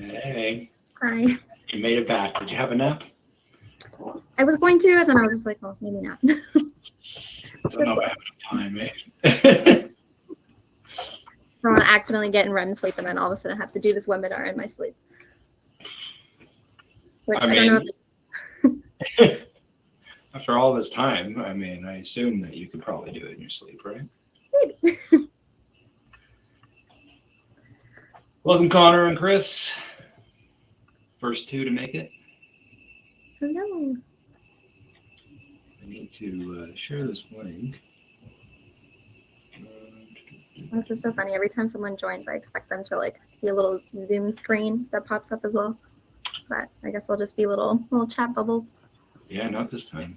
Hey, Hi. you made it back. Did you have a nap? I was going to, and then I was just like, well, maybe not. Don't know if I have enough time, eh? I don't want to accidentally get in REM sleep and then all of a sudden have to do this webinar in my sleep. Which I don't know if after all this time, I mean, I assume that you could probably do it in your sleep, right? Maybe. Welcome, Connor and Chris. First two to make it. Hello. I need to share this link. This is so funny. Every time someone joins, I expect them to like be a little Zoom screen that pops up as well. But I guess they'll just be little chat bubbles. Yeah, not this time.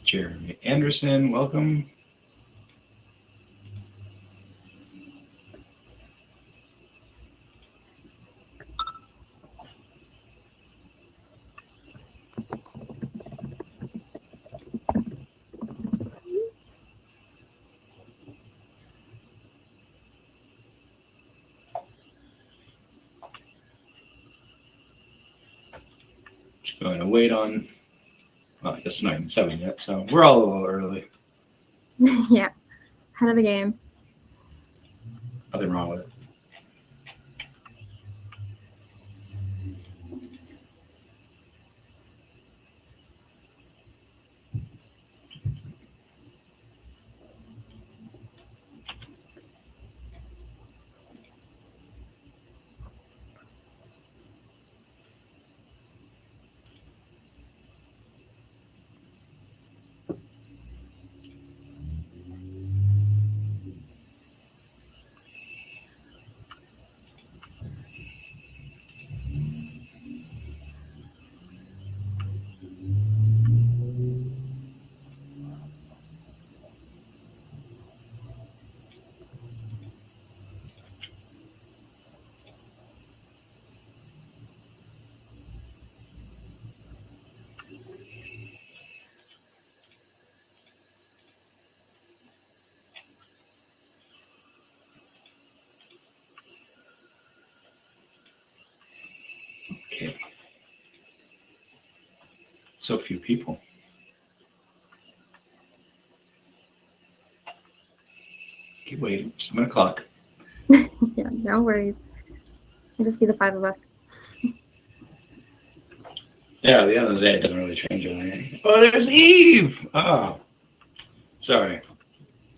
Jeremy Anderson, welcome. Just going to wait on, well, I guess it's not even 7 yet, so we're all a little early. Yeah, head of the game. Nothing wrong with it. Okay. So few people. Keep waiting. 7 o'clock. Yeah, no worries. It'll just be the 5 of us. Yeah, the other day it doesn't really change anything. Oh, there's Eve. Oh, sorry.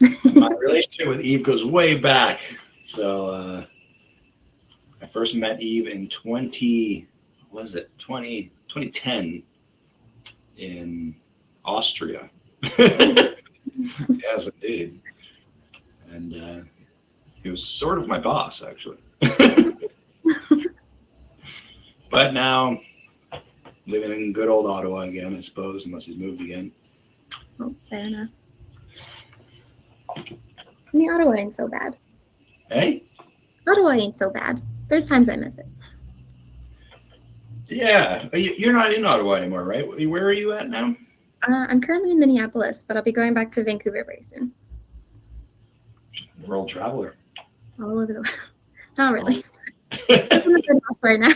My relationship with Eve goes way back. So I first met Eve in 2010 in Austria. Yes, indeed. And he was sort of my boss, actually. But now, living in good old Ottawa again, I suppose, unless he's moved again. Oh, fair enough. I mean, Ottawa ain't so bad. Hey? Ottawa ain't so bad. There's times I miss it. Yeah. You're not in Ottawa anymore, right? Where are you at now? I'm currently in Minneapolis, but I'll be going back to Vancouver very soon. World traveler. All over the world. Not really. Just in the Midwest right now.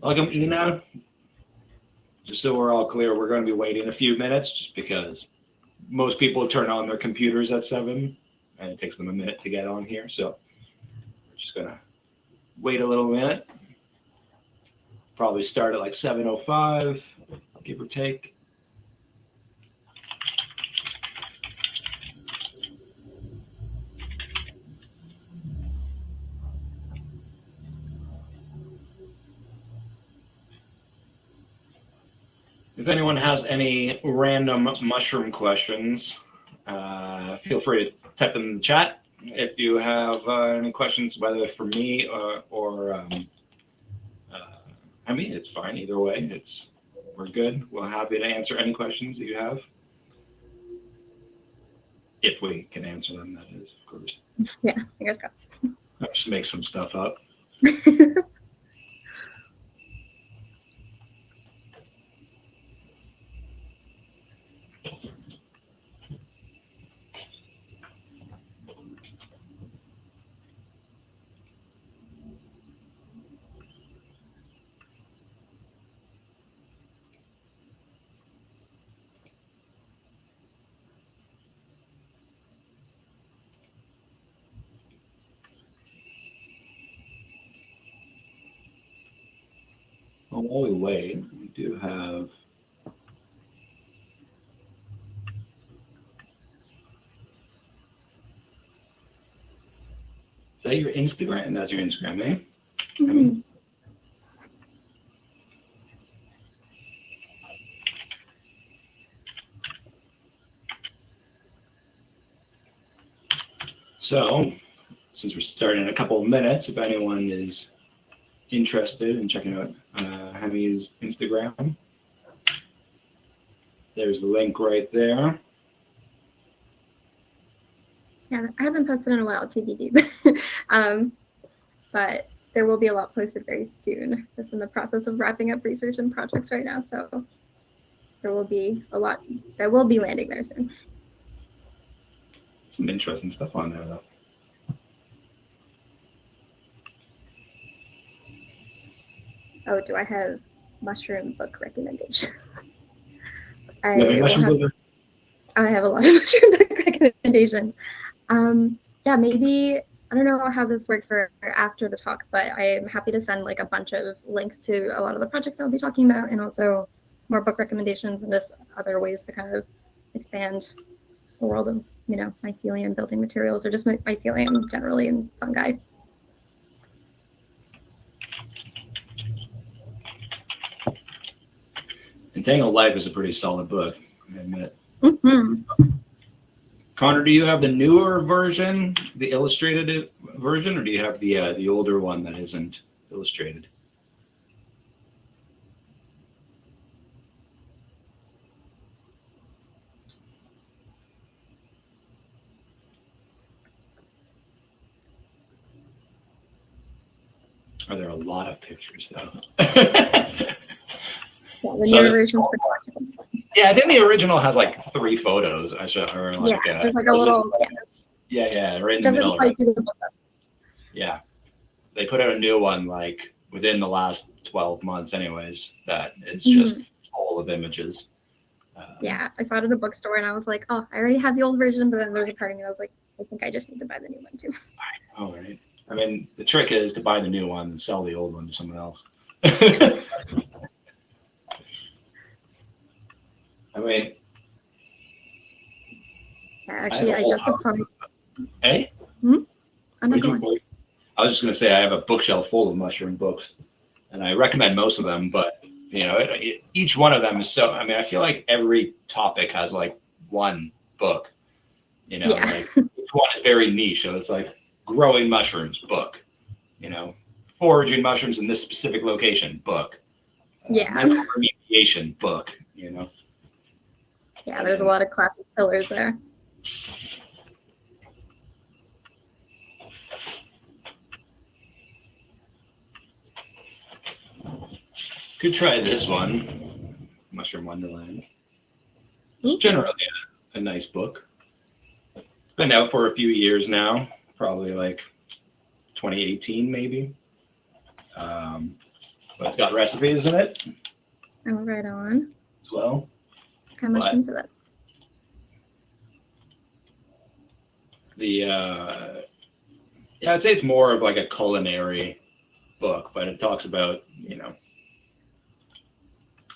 Welcome, Ina. Just so we're all clear, we're going to be waiting a few minutes just because most people turn on their computers at 7 and it takes them a minute to get on here. So we're just going to wait a little minute. Probably start at like 7:05, give or take. If anyone has any random mushroom questions, feel free to type them in the chat. If you have any questions, whether for me or I mean, it's fine either way. We're good. We're happy to answer any questions that you have, if we can answer them. That is, of course. Yeah, fingers crossed. I'll just make some stuff up. Well, while we wait, we do have. Is that your Instagram? That's your Instagram, eh? Mhm. So, since we're starting in a couple of minutes, if anyone is interested in checking out Hemi's Instagram, there's the link right there. Yeah, I haven't posted in a while, TBD. But there will be a lot posted very soon. Just in the process of wrapping up research and projects right now, so there will be a lot that will be landing there soon. Some interesting stuff on there, though. Oh, do I have mushroom book recommendations? I have a lot of mushroom book recommendations. Yeah, maybe, I don't know how this works for after the talk, but I'm happy to send like a bunch of links to a lot of the projects I'll be talking about, and also more book recommendations and just other ways to kind of expand the world of, mycelium building materials, or just mycelium generally and fungi. Entangled Life is a pretty solid book, I admit. Mm-hmm. Connor, do you have the newer version, the illustrated version, or do you have the older one that isn't illustrated? Are there a lot of pictures though? Yeah, the newer versions. Yeah, I think the original has like 3 photos. Or like, yeah, there's like a little. Yeah, right in the middle. Quite do the book. Yeah, they put out a new one like within the last 12 months, anyways. That is just full of images. Yeah, I saw it at a bookstore and I was like, oh, I already have the old version, but then there's a part of me that was like, I think I just need to buy the new one too. All right. I mean, the trick is to buy the new one and sell the old one to someone else. I mean, actually, I just applied. Hey? I'm not going. I was just going to say I have a bookshelf full of mushroom books, and I recommend most of them, but each one of them is so. I mean, I feel like every topic has like one book. Like each one is very niche. So it's like growing mushrooms book. Foraging mushrooms in this specific location book. Remediation book. Yeah, there's a lot of classic pillars there. Could try this one, Mushroom Wonderland. It's generally a nice book. It's been out for a few years now, probably like 2018 maybe. But it's got recipes in it. Oh, right on. As well. What kind of mushrooms are those? I'd say it's more of like a culinary book, but it talks about,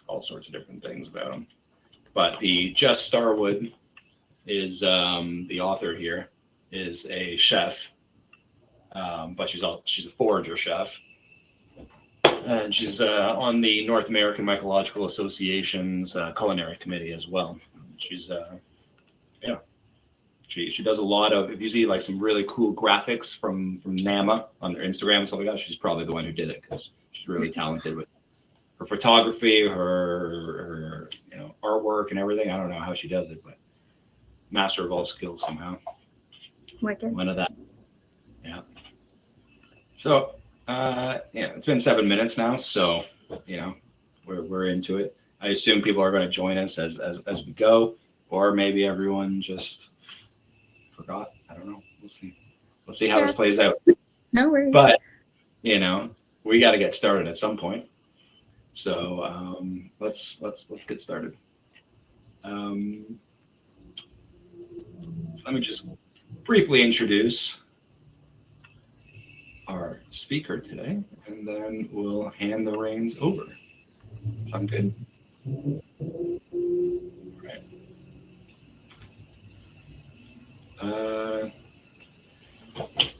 all sorts of different things about them. But the Jess Starwood is the author here, is a chef, but she's a forager chef, and she's on the North American Mycological Association's culinary committee as well. She's she does a lot of, if you see like some really cool graphics from NAMA on their Instagram and stuff like that, she's probably the one who did it because she's really talented with her photography, her artwork and everything. I don't know how she does it, but master of all skills somehow. Wicked. One of that. Yeah. So it's been 7 minutes now, so we're into it. I assume people are going to join us as we go, or maybe everyone just forgot. I don't know. We'll see how this plays out. No worries. But we got to get started at some point. So let's get started. Let me just briefly introduce our speaker today, and then we'll hand the reins over. Sound good? Right.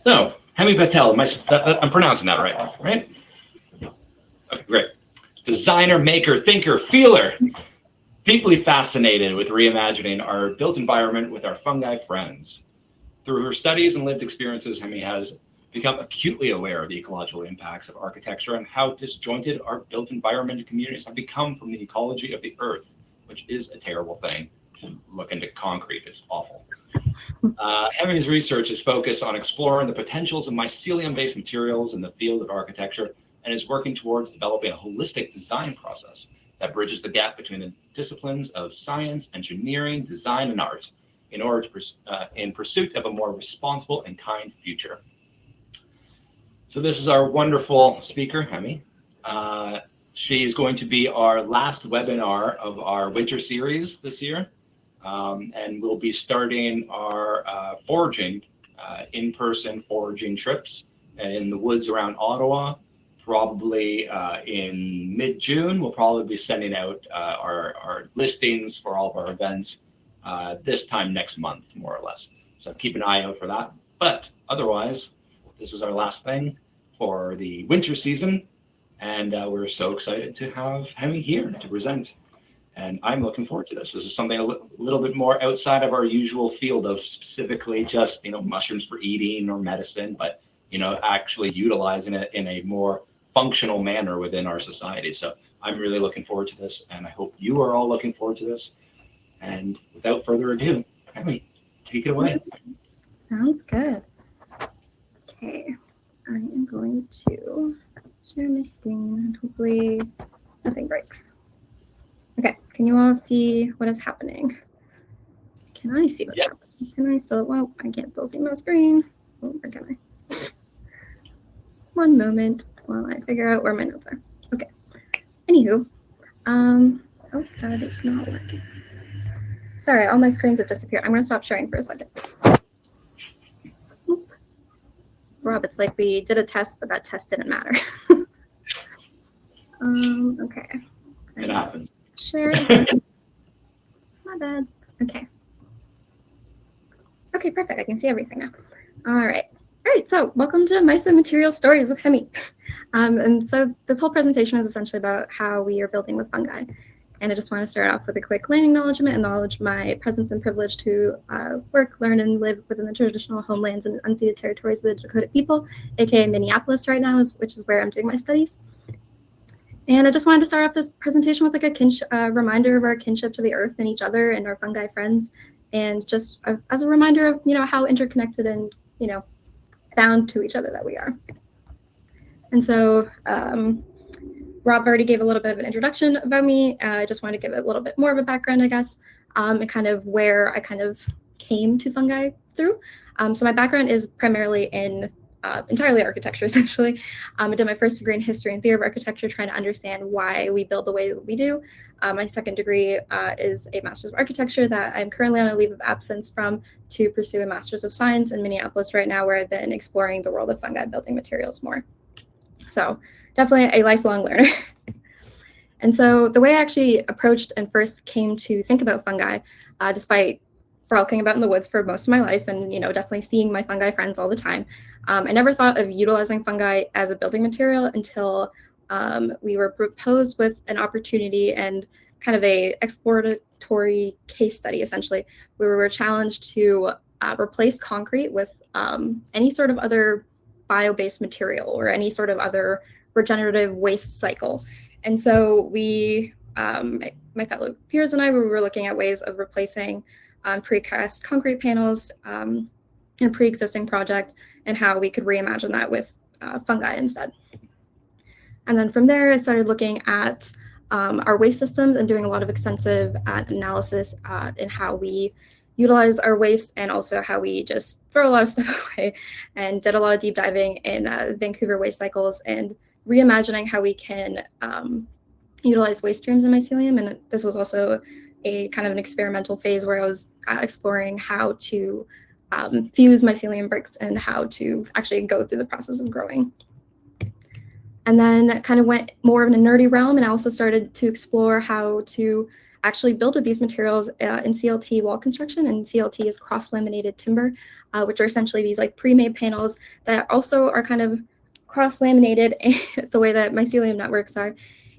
So, Hemi Patel, I'm pronouncing that right? Okay, great. Designer, maker, thinker, feeler. Deeply fascinated with reimagining our built environment with our fungi friends. Through her studies and lived experiences, Hemi has become acutely aware of the ecological impacts of architecture and how disjointed our built environment and communities have become from the ecology of the earth, which is a terrible thing. Look into concrete, it's awful. Hemi's research is focused on exploring the potentials of mycelium-based materials in the field of architecture and is working towards developing a holistic design process that bridges the gap between the disciplines of science, engineering, design, and art in pursuit of a more responsible and kind future. So this is our wonderful speaker, Hemi. She is going to be our last webinar of our winter series this year. And we'll be starting our foraging, in-person foraging trips in the woods around Ottawa. Probably in mid-June, we'll probably be sending out our listings for all of our events this time next month, more or less. So keep an eye out for that. But otherwise, this is our last thing for the winter season. And we're so excited to have Hemi here to present. And I'm looking forward to this. This is something a little bit more outside of our usual field of specifically just, mushrooms for eating or medicine, but, actually utilizing it in a more functional manner within our society. So I'm really looking forward to this, and I hope you are all looking forward to this. And without further ado, Hemi, take it away. Sounds good. Okay, I am going to share my screen and hopefully nothing breaks. Okay, can you all see what is happening? Can I see what's happening? Can I still, well, I can't still see my screen. Oh, where can I? One moment while I figure out where my notes are. Okay, anywho, oh, that is not working. Sorry, all my screens have disappeared. I'm gonna stop sharing for a second. Oop. Rob, it's like we did a test, but that test didn't matter. Okay. It happens. Share it. My bad. Okay. Okay, perfect. I can see everything now. All right. All right. So welcome to Myco-Material Stories with Hemi. And so this whole presentation is essentially about how we are building with fungi. And I just want to start off with a quick land acknowledgement, acknowledge my presence and privilege to work, learn, and live within the traditional homelands and unceded territories of the Dakota people, aka Minneapolis right now, which is where I'm doing my studies. And I just wanted to start off this presentation with like a reminder of our kinship to the earth and each other and our fungi friends, and just as a reminder of how interconnected and bound to each other that we are. And so Rob already gave a little bit of an introduction about me. I just wanted to give it a little bit more of a background, I guess, and kind of where I kind of came to fungi through. So my background is primarily in entirely architecture, essentially. I did my first degree in history and theory of architecture, trying to understand why we build the way that we do. My second degree is a master's of architecture that I'm currently on a leave of absence from to pursue a master's of science in Minneapolis right now, where I've been exploring the world of fungi building materials more. So definitely a lifelong learner. And so the way I actually approached and first came to think about fungi, despite frolicking about in the woods for most of my life and definitely seeing my fungi friends all the time, I never thought of utilizing fungi as a building material until we were proposed with an opportunity and kind of a exploratory case study, essentially, where we were challenged to replace concrete with any sort of other bio-based material or any sort of other regenerative waste cycle. And so we, my fellow peers and I, we were looking at ways of replacing precast concrete panels in a pre-existing project and how we could reimagine that with fungi instead. And then from there, I started looking at our waste systems and doing a lot of extensive analysis in how we utilize our waste and also how we just throw a lot of stuff away, and did a lot of deep diving in Vancouver waste cycles and reimagining how we can utilize waste streams in mycelium. And this was also a kind of an experimental phase where I was exploring how to fuse mycelium bricks and how to actually go through the process of growing. And then kind of went more in a nerdy realm, and I also started to explore how to actually build with these materials in CLT wall construction. And CLT is cross-laminated timber, which are essentially these like pre-made panels that also are kind of cross-laminated the way that mycelium networks are.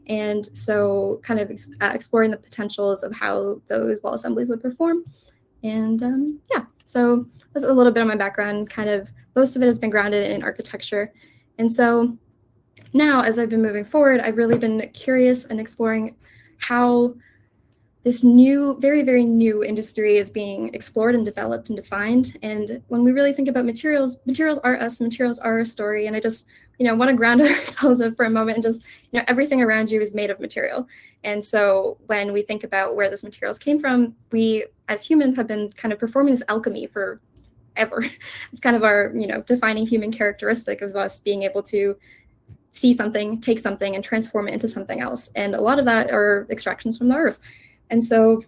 And so kind of exploring the potentials of how those wall assemblies would perform. And yeah, so that's a little bit of my background. Kind of most of it has been grounded in architecture. And so now, as I've been moving forward, I've really been curious and exploring how this new, very, very new industry is being explored and developed and defined. And when we really think about materials, materials are us, materials are a story. And I just, want to ground ourselves in for a moment and just, everything around you is made of material. And so when we think about where those materials came from, we as humans have been kind of performing this alchemy for ever. It's kind of our, defining human characteristic of us being able to see something, take something, and transform it into something else. And a lot of that are extractions from the earth. And so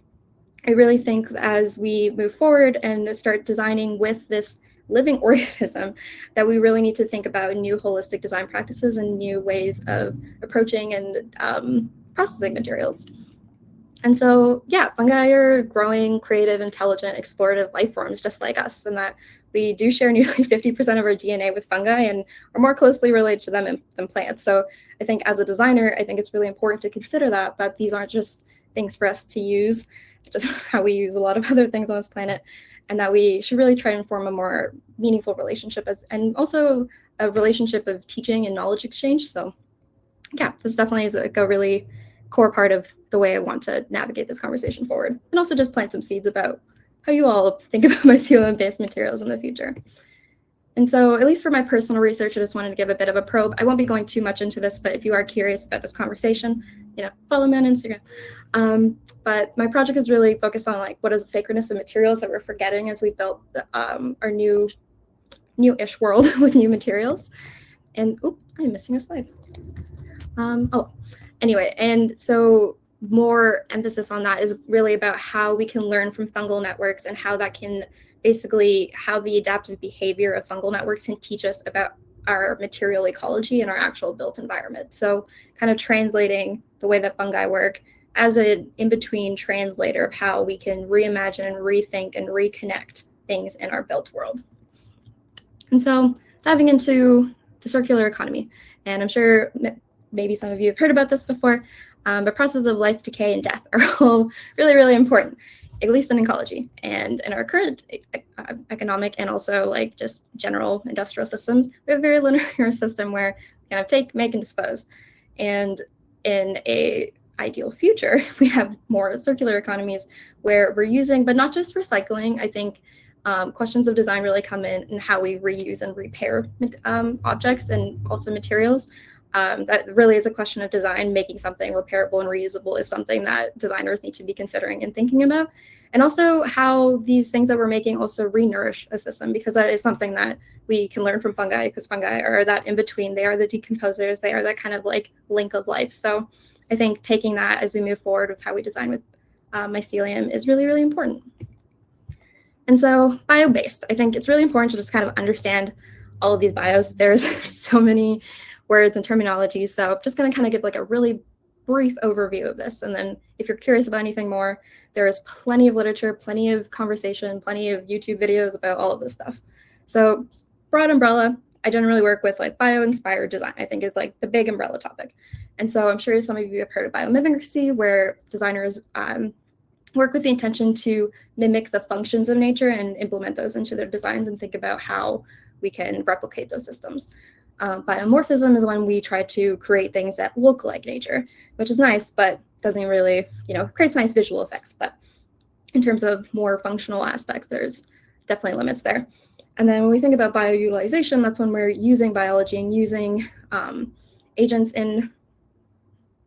I really think as we move forward and start designing with this living organism, that we really need to think about new holistic design practices and new ways of approaching and processing materials. And so, yeah, fungi are growing, creative, intelligent, explorative life forms just like us, and that we do share nearly 50% of our DNA with fungi and are more closely related to them than plants. So I think as a designer, I think it's really important to consider that these aren't just things for us to use, just how we use a lot of other things on this planet, and that we should really try and form a more meaningful relationship and also a relationship of teaching and knowledge exchange. So yeah, this definitely is like a really core part of the way I want to navigate this conversation forward, and also just plant some seeds about how you all think about mycelium-based materials in the future. And so, at least for my personal research, I just wanted to give a bit of a probe. I won't be going too much into this, but if you are curious about this conversation, follow me on Instagram. But my project is really focused on like what is the sacredness of materials that we're forgetting as we built our new-ish world with new materials. And I'm missing a slide. Anyway, and so more emphasis on that is really about how we can learn from fungal networks and how that can basically how the adaptive behavior of fungal networks can teach us about our material ecology and our actual built environment. So kind of translating the way that fungi work as an in-between translator of how we can reimagine and rethink and reconnect things in our built world. And so diving into the circular economy, and I'm sure maybe some of you have heard about this before, but processes of life, decay, and death are all really, really important, at least in ecology. And in our current economic and also like just general industrial systems, we have a very linear system where we kind of take, make, and dispose. And in a ideal future, we have more circular economies where we're using, but not just recycling. I think questions of design really come in and how we reuse and repair objects and also materials. That really is a question of design. Making something repairable and reusable is something that designers need to be considering and thinking about. And also how these things that we're making also re-nourish a system, because that is something that we can learn from fungi, because fungi are that in between. They are the decomposers. They are that kind of like link of life. So I think taking that as we move forward with how we design with mycelium is really, really important. And so bio-based, I think it's really important to just kind of understand all of these bios. There's so many words and terminology. So I'm just going to kind of give like a really brief overview of this. And then if you're curious about anything more, there is plenty of literature, plenty of conversation, plenty of YouTube videos about all of this stuff. So broad umbrella, I generally work with like bio-inspired design, I think is like the big umbrella topic. And so I'm sure some of you have heard of biomimicry, where designers work with the intention to mimic the functions of nature and implement those into their designs and think about how we can replicate those systems. Biomorphism is when we try to create things that look like nature, which is nice, but doesn't really, creates nice visual effects. But in terms of more functional aspects, there's definitely limits there. And then when we think about bioutilization, that's when we're using biology and using agents in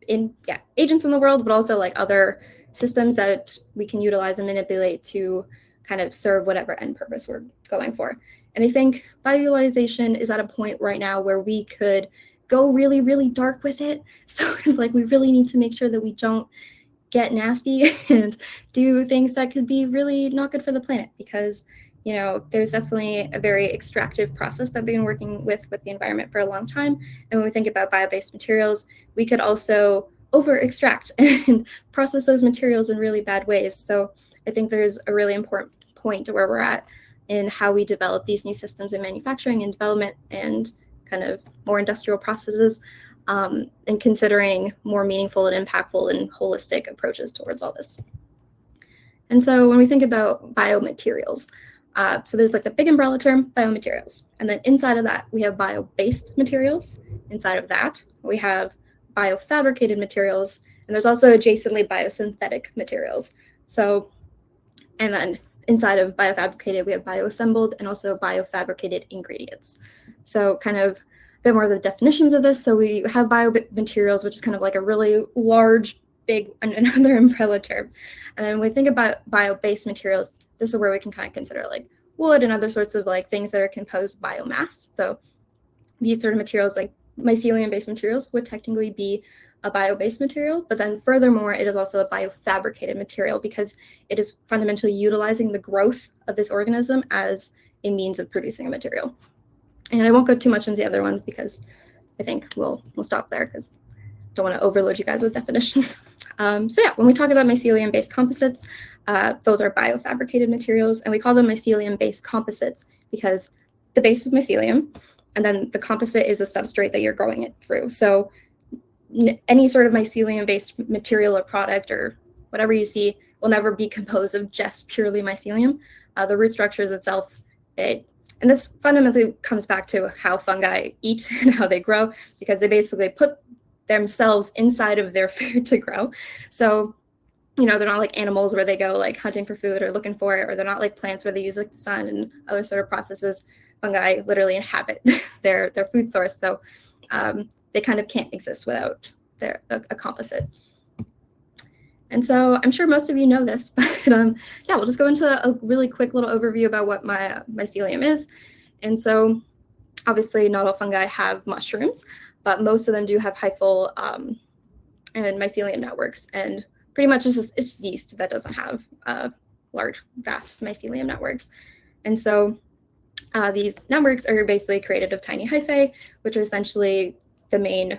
the world, but also like other systems that we can utilize and manipulate to kind of serve whatever end purpose we're going for. And I think bioutilization is at a point right now where we could go really, really dark with it. So it's like we really need to make sure that we don't get nasty and do things that could be really not good for the planet, because there's definitely a very extractive process that we've been working with the environment for a long time. And when we think about bio-based materials, we could also over-extract and process those materials in really bad ways. So I think there's a really important point where we're at in how we develop these new systems in manufacturing and development and kind of more industrial processes, and considering more meaningful and impactful and holistic approaches towards all this. And so when we think about biomaterials, so there's like the big umbrella term, biomaterials. And then inside of that, we have bio-based materials. Inside of that, we have biofabricated materials. And there's also adjacently biosynthetic materials. So, and then inside of biofabricated, we have bioassembled and also biofabricated ingredients. So kind of a bit more of the definitions of this. So we have biomaterials, which is kind of like a really large, big, another umbrella term. And then when we think about bio-based materials, this is where we can kind of consider like wood and other sorts of like things that are composed of biomass. So these sort of materials like mycelium-based materials would technically be a bio-based material, but then furthermore, it is also a biofabricated material because it is fundamentally utilizing the growth of this organism as a means of producing a material. And I won't go too much into the other ones because I think we'll stop there because I don't want to overload you guys with definitions. So yeah, when we talk about mycelium-based composites, those are biofabricated materials, and we call them mycelium-based composites because the base is mycelium, and then the composite is a substrate that you're growing it through. So any sort of mycelium-based material or product or whatever you see will never be composed of just purely mycelium. The root structures itself, and this fundamentally comes back to how fungi eat and how they grow, because they basically put themselves inside of their food to grow. So, they're not like animals where they go like hunting for food or looking for it, or they're not like plants where they use like the sun and other sort of processes. Fungi literally inhabit their food source. So they kind of can't exist without a composite. And so I'm sure most of you know this, but yeah, we'll just go into a really quick little overview about what mycelium is. And so obviously not all fungi have mushrooms, but most of them do have hyphal and mycelium networks. And pretty much it's just yeast that doesn't have large, vast mycelium networks. And so these networks are basically created of tiny hyphae, which are essentially the main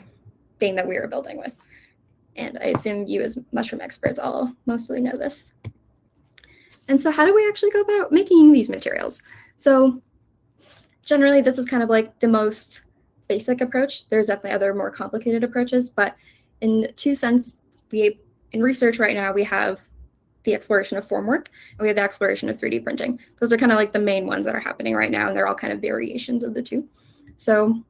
thing that we are building with. And I assume you as mushroom experts all mostly know this. And so how do we actually go about making these materials? So generally, this is kind of like the most basic approach. There's definitely other more complicated approaches, but in two sense, in research right now, we have the exploration of formwork and we have the exploration of 3D printing. Those are kind of like the main ones that are happening right now, and they're all kind of variations of the two. So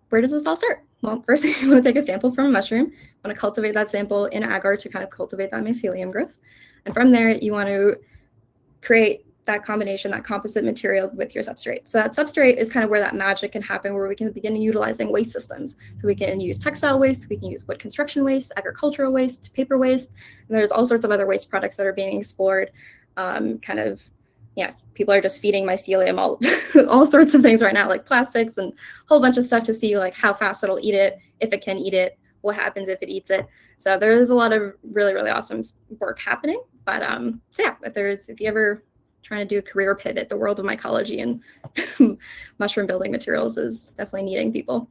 where does this all start? Well, first you want to take a sample from a mushroom, you want to cultivate that sample in agar to kind of cultivate that mycelium growth. And from there, you want to create that combination, that composite material with your substrate. So that substrate is kind of where that magic can happen, where we can begin utilizing waste systems. So we can use textile waste, we can use wood construction waste, agricultural waste, paper waste, and there's all sorts of other waste products that are being explored. People are just feeding mycelium all sorts of things right now, like plastics and a whole bunch of stuff to see like how fast it'll eat it, if it can eat it, what happens if it eats it. So there is a lot of really, really awesome work happening. But so yeah, if you ever trying to do a career pivot, the world of mycology and mushroom building materials is definitely needing people.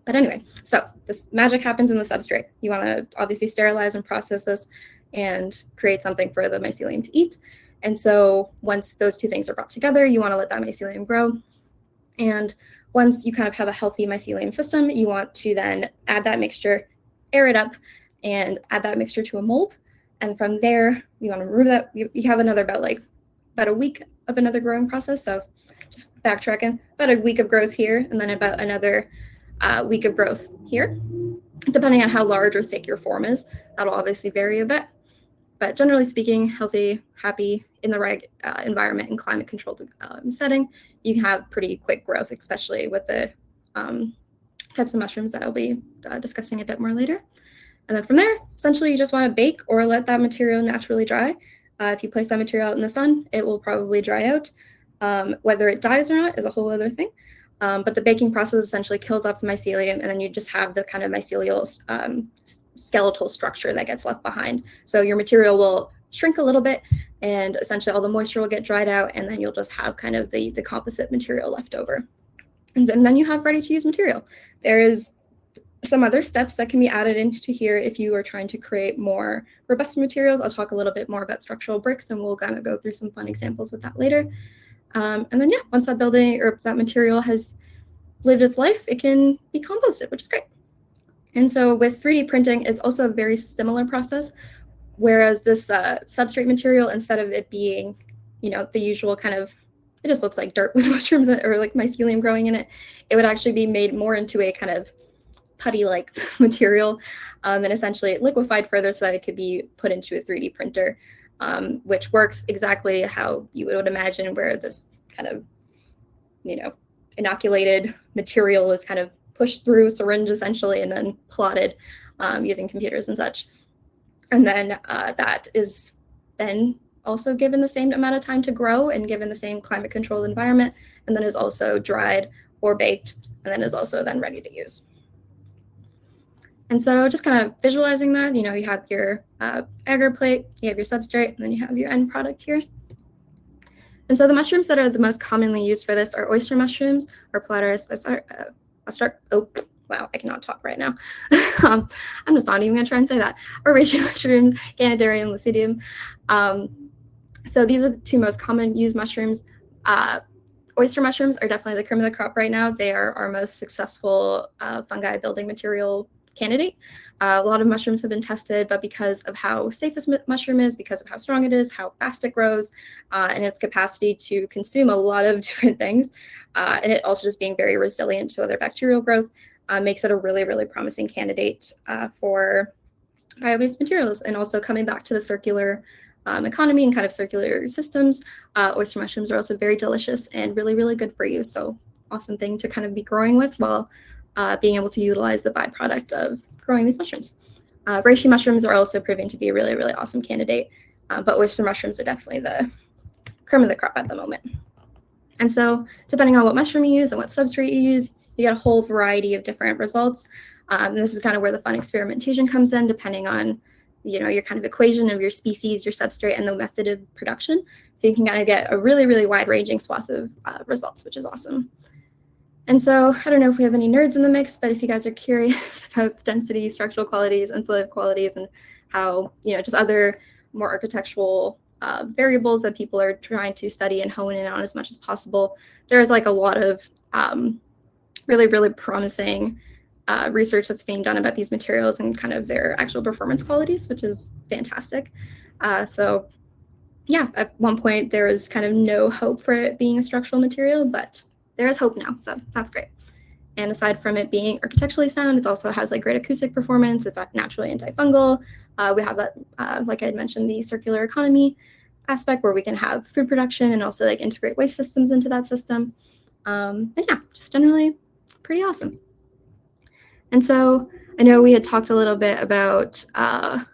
But anyway, so this magic happens in the substrate. You want to obviously sterilize and process this and create something for the mycelium to eat. And so once those two things are brought together, you want to let that mycelium grow. And once you kind of have a healthy mycelium system, you want to then add that mixture, air it up, and add that mixture to a mold. And from there, you want to remove that. You have about a week of another growing process. So just backtracking, about a week of growth here, and then about another week of growth here, depending on how large or thick your form is. That'll obviously vary a bit. But generally speaking, healthy, happy, in the right environment and climate controlled setting, you can have pretty quick growth, especially with the types of mushrooms that I'll be discussing a bit more later. And then from there, essentially you just want to bake or let that material naturally dry. If you place that material out in the sun, it will probably dry out. Whether it dies or not is a whole other thing. But the baking process essentially kills off the mycelium, and then you just have the kind of mycelial skeletal structure that gets left behind. So your material will shrink a little bit, and essentially all the moisture will get dried out, and then you'll just have kind of the composite material left over. And then you have ready to use material. There is some other steps that can be added into here if you are trying to create more robust materials. I'll talk a little bit more about structural bricks, and we'll kind of go through some fun examples with that later. And then, yeah, once that building or that material has lived its life, it can be composted, which is great. And so with 3D printing, it's also a very similar process, whereas this substrate material, instead of it being, the usual kind of, it just looks like dirt with mushrooms or like mycelium growing in it, it would actually be made more into a kind of putty-like material, and essentially liquefied further so that it could be put into a 3D printer, which works exactly how you would imagine, where this kind of, inoculated material is kind of pushed through a syringe essentially and then plotted using computers and such. And then that is then also given the same amount of time to grow and given the same climate controlled environment, and then is also dried or baked, and then is also then ready to use. And so just kind of visualizing that, you have your agar plate, you have your substrate, and then you have your end product here. And so the mushrooms that are the most commonly used for this are oyster mushrooms or platypus. Oh, wow, I cannot talk right now. I'm just not even going to try and say that. Or reishi mushrooms, Canidarum, lucidium. So these are the two most common used mushrooms. Oyster mushrooms are definitely the cream of the crop right now. They are our most successful fungi building material candidate. A lot of mushrooms have been tested, but because of how safe this mushroom is, because of how strong it is, how fast it grows, and its capacity to consume a lot of different things, and it also just being very resilient to other bacterial growth, makes it a really, really promising candidate for bio-based materials. And also coming back to the circular economy and kind of circular systems, oyster mushrooms are also very delicious and really, really good for you. So awesome thing to kind of be growing with while being able to utilize the byproduct of growing these mushrooms. Reishi mushrooms are also proving to be a really, really awesome candidate, but oyster mushrooms are definitely the cream of the crop at the moment. And so depending on what mushroom you use and what substrate you use, you get a whole variety of different results. And this is kind of where the fun experimentation comes in, depending on your kind of equation of your species, your substrate, and the method of production. So you can kind of get a really, really wide-ranging swath of results, which is awesome. And so I don't know if we have any nerds in the mix, but if you guys are curious about density, structural qualities, insulative qualities, and how, just other more architectural variables that people are trying to study and hone in on as much as possible, there's like a lot of really, really promising research that's being done about these materials and kind of their actual performance qualities, which is fantastic. So yeah, at one point there was kind of no hope for it being a structural material, but there is hope now, so that's great. And aside from it being architecturally sound, it also has like great acoustic performance. It's naturally antifungal. We have that, like I had mentioned, the circular economy aspect where we can have food production and also like integrate waste systems into that system. And yeah, just generally pretty awesome. And so I know we had talked a little bit about, I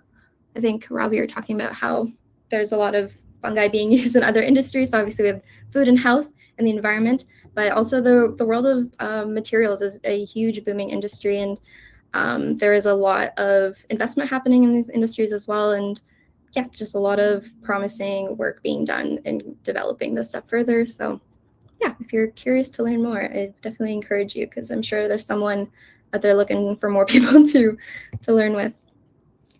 think, Robbie, you were talking about how there's a lot of fungi being used in other industries. So obviously we have food and health and the environment, but also the world of materials is a huge booming industry, and there is a lot of investment happening in these industries as well. And yeah, just a lot of promising work being done in developing this stuff further. So yeah, if you're curious to learn more, I definitely encourage you, because I'm sure there's someone out there looking for more people to learn with.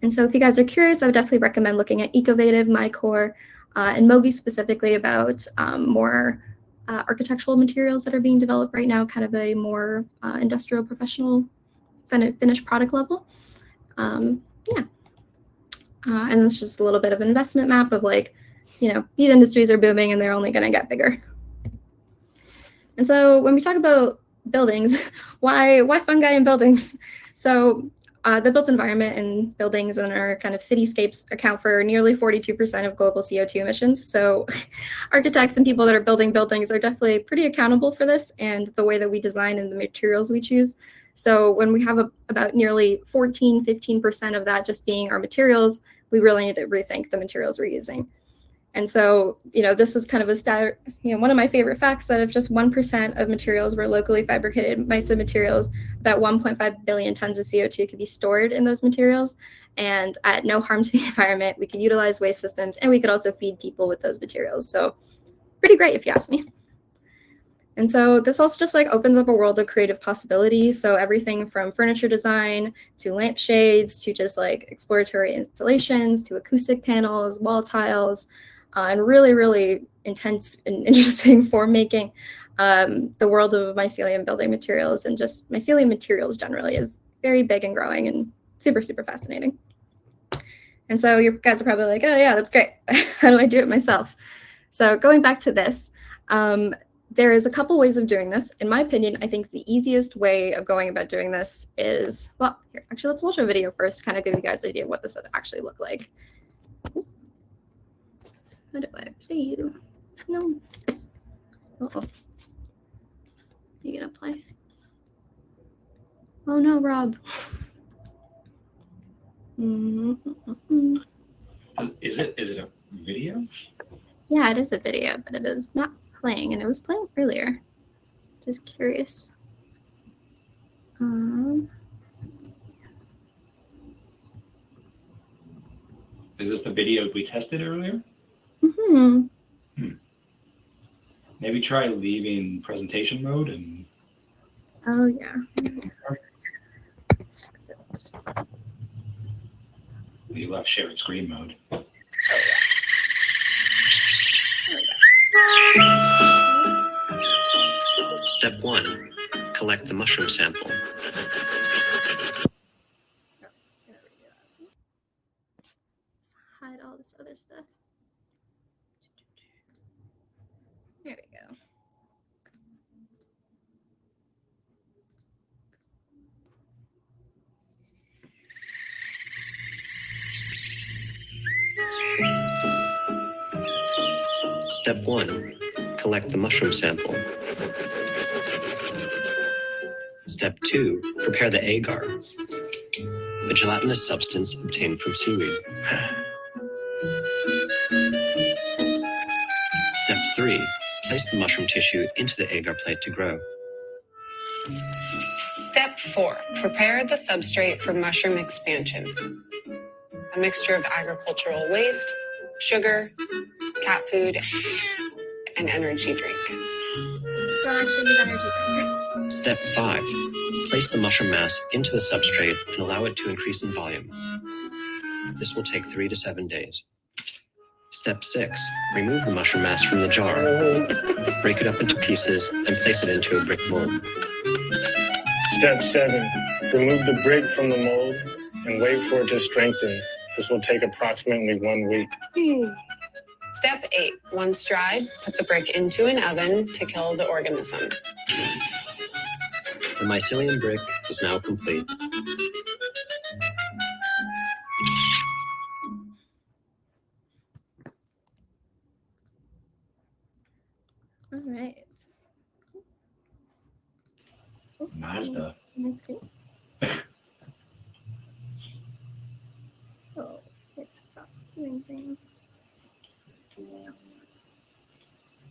And so if you guys are curious, I would definitely recommend looking at Ecovative, MyCore, and Mogi specifically about more architectural materials that are being developed right now, kind of a more industrial, professional, finished product level. Yeah. And it's just a little bit of an investment map of like, these industries are booming and they're only going to get bigger. And so when we talk about buildings, why fungi in buildings? So the built environment and buildings and our kind of cityscapes account for nearly 42% of global CO2 emissions. So architects and people that are building buildings are definitely pretty accountable for this and the way that we design and the materials we choose. So when we have about nearly 15% of that just being our materials, we really need to rethink the materials we're using. And so, this was kind of one of my favorite facts, that if just 1% of materials were locally fabricated myco-materials, about 1.5 billion tons of CO2 could be stored in those materials. And at no harm to the environment, we could utilize waste systems, and we could also feed people with those materials. So pretty great, if you ask me. And so this also just opens up a world of creative possibilities. So everything from furniture design to lampshades to just exploratory installations to acoustic panels, wall tiles, and really, really intense and interesting form making. The world of mycelium building materials and just mycelium materials generally is very big and growing and super, super fascinating. And so you guys are probably like, oh yeah, that's great. How do I do it myself? So going back to this, there is a couple ways of doing this. In my opinion, I think the easiest way of going about doing this is, well, here, actually, let's watch a video first to kind of give you guys an idea of what this would actually look like. How do I play you? No. Uh-oh. You gonna play? Oh no, Rob. Is it a video? Yeah, it is a video, but it is not playing, and it was playing earlier. Just curious. Is this the video we tested earlier? Maybe try leaving presentation mode and. Oh yeah. You left sharing screen mode. Step 1. Collect the mushroom sample. Hide all this other stuff. There we go. Step 1. Collect the mushroom sample. Step 2. Prepare the agar, a gelatinous substance obtained from seaweed. Step 3. Place the mushroom tissue into the agar plate to grow. Step 4. Prepare the substrate for mushroom expansion. A mixture of agricultural waste, sugar, cat food, and energy drink. Don't actually use energy drink. Step 5. Place the mushroom mass into the substrate and allow it to increase in volume. This will take 3 to 7 days. Step 6. Remove the mushroom mass from the jar. Break it up into pieces and place it into a brick mold. Step 7. Remove the brick from the mold and wait for it to strengthen. This will take approximately 1 week. Step 8. Once dried, put the brick into an oven to kill the organism. The mycelium brick is now complete. All right. Mazda. My screen. Oh, it stopped doing things. All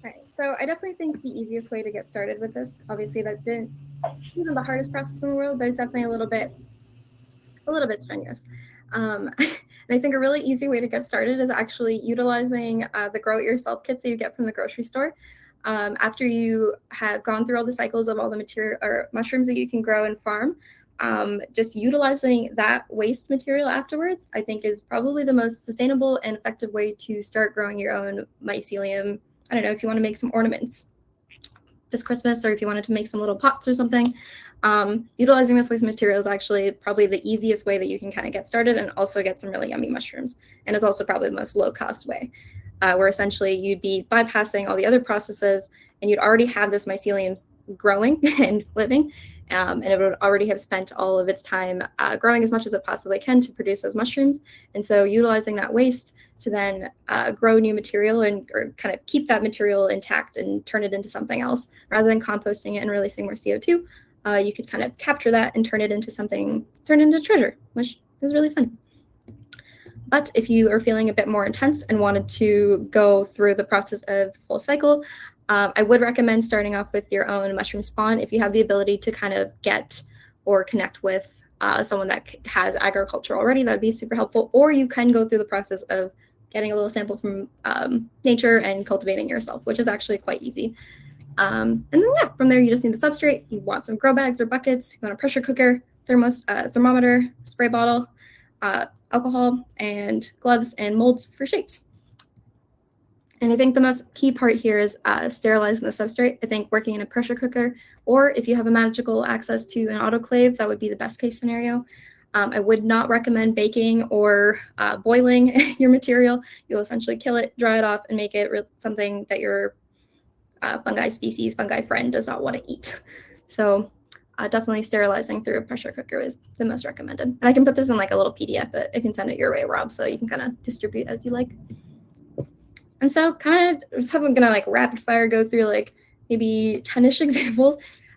right, so I definitely think the easiest way to get started with this, obviously that isn't the hardest process in the world, but it's definitely a little bit strenuous. And I think a really easy way to get started is actually utilizing the grow it yourself kits that you get from the grocery store. After you have gone through all the cycles of all the material or mushrooms that you can grow and farm, just utilizing that waste material afterwards, I think is probably the most sustainable and effective way to start growing your own mycelium. I don't know if you want to make some ornaments this Christmas, or if you wanted to make some little pots or something. Utilizing this waste material is actually probably the easiest way that you can kind of get started and also get some really yummy mushrooms. And it's also probably the most low-cost way, where essentially you'd be bypassing all the other processes and you'd already have this mycelium growing and living, and it would already have spent all of its time growing as much as it possibly can to produce those mushrooms. And so utilizing that waste to then grow new material or kind of keep that material intact and turn it into something else, rather than composting it and releasing more CO2, you could kind of capture that and turn it into treasure, which is really fun. But if you are feeling a bit more intense and wanted to go through the process of full cycle, I would recommend starting off with your own mushroom spawn if you have the ability to kind of get or connect with someone that has agriculture already. That would be super helpful. Or you can go through the process of getting a little sample from nature and cultivating yourself, which is actually quite easy. And then yeah, from there you just need the substrate. You want some grow bags or buckets. You want a pressure cooker, thermometer, spray bottle, alcohol, and gloves and molds for shapes. And I think the most key part here is sterilizing the substrate. I think working in a pressure cooker, or if you have a magical access to an autoclave, that would be the best case scenario. I would not recommend baking or boiling your material. You'll essentially kill it, dry it off, and make it something that your fungi friend does not want to eat. So definitely sterilizing through a pressure cooker is the most recommended. And I can put this in like a little PDF that I can send it your way, Rob, so you can kind of distribute as you like. And so kind of just I'm gonna like rapid fire go through like maybe 10-ish examples.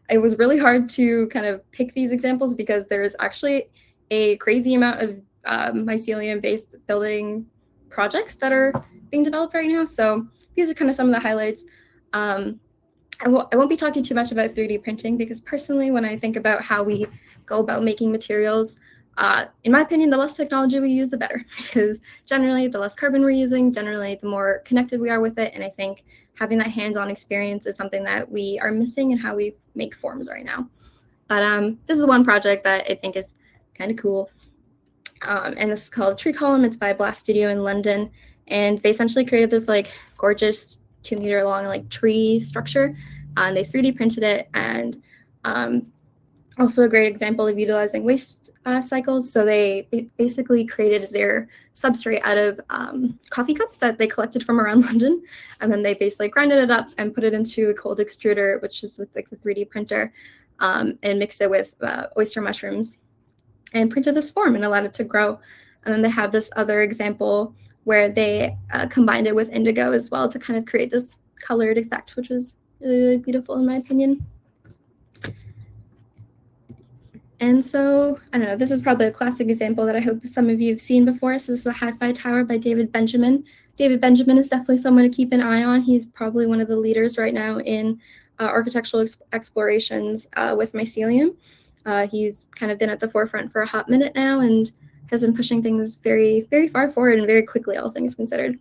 It was really hard to kind of pick these examples because there's actually a crazy amount of mycelium-based building projects that are being developed right now. So these are kind of some of the highlights. I won't be talking too much about 3D printing because personally, when I think about how we go about making materials, in my opinion, the less technology we use, the better, because generally the less carbon we're using, generally the more connected we are with it. And I think having that hands-on experience is something that we are missing in how we make forms right now. But this is one project that I think is kind of cool. And this is called Tree Column. It's by Blast Studio in London. And they essentially created this like gorgeous 2-meter long like tree structure. And they 3D printed it, and also a great example of utilizing waste cycles. So they basically created their substrate out of coffee cups that they collected from around London, and then they basically grinded it up and put it into a cold extruder, which is like the 3D printer, and mixed it with oyster mushrooms and printed this form and allowed it to grow. And then they have this other example where they combined it with indigo as well to kind of create this colored effect, which was really, really beautiful in my opinion. And so, I don't know, this is probably a classic example that I hope some of you have seen before. So this is the Hi-Fi Tower by David Benjamin. David Benjamin is definitely someone to keep an eye on. He's probably one of the leaders right now in architectural explorations with mycelium. He's kind of been at the forefront for a hot minute now and has been pushing things very, very far forward and very quickly, all things considered.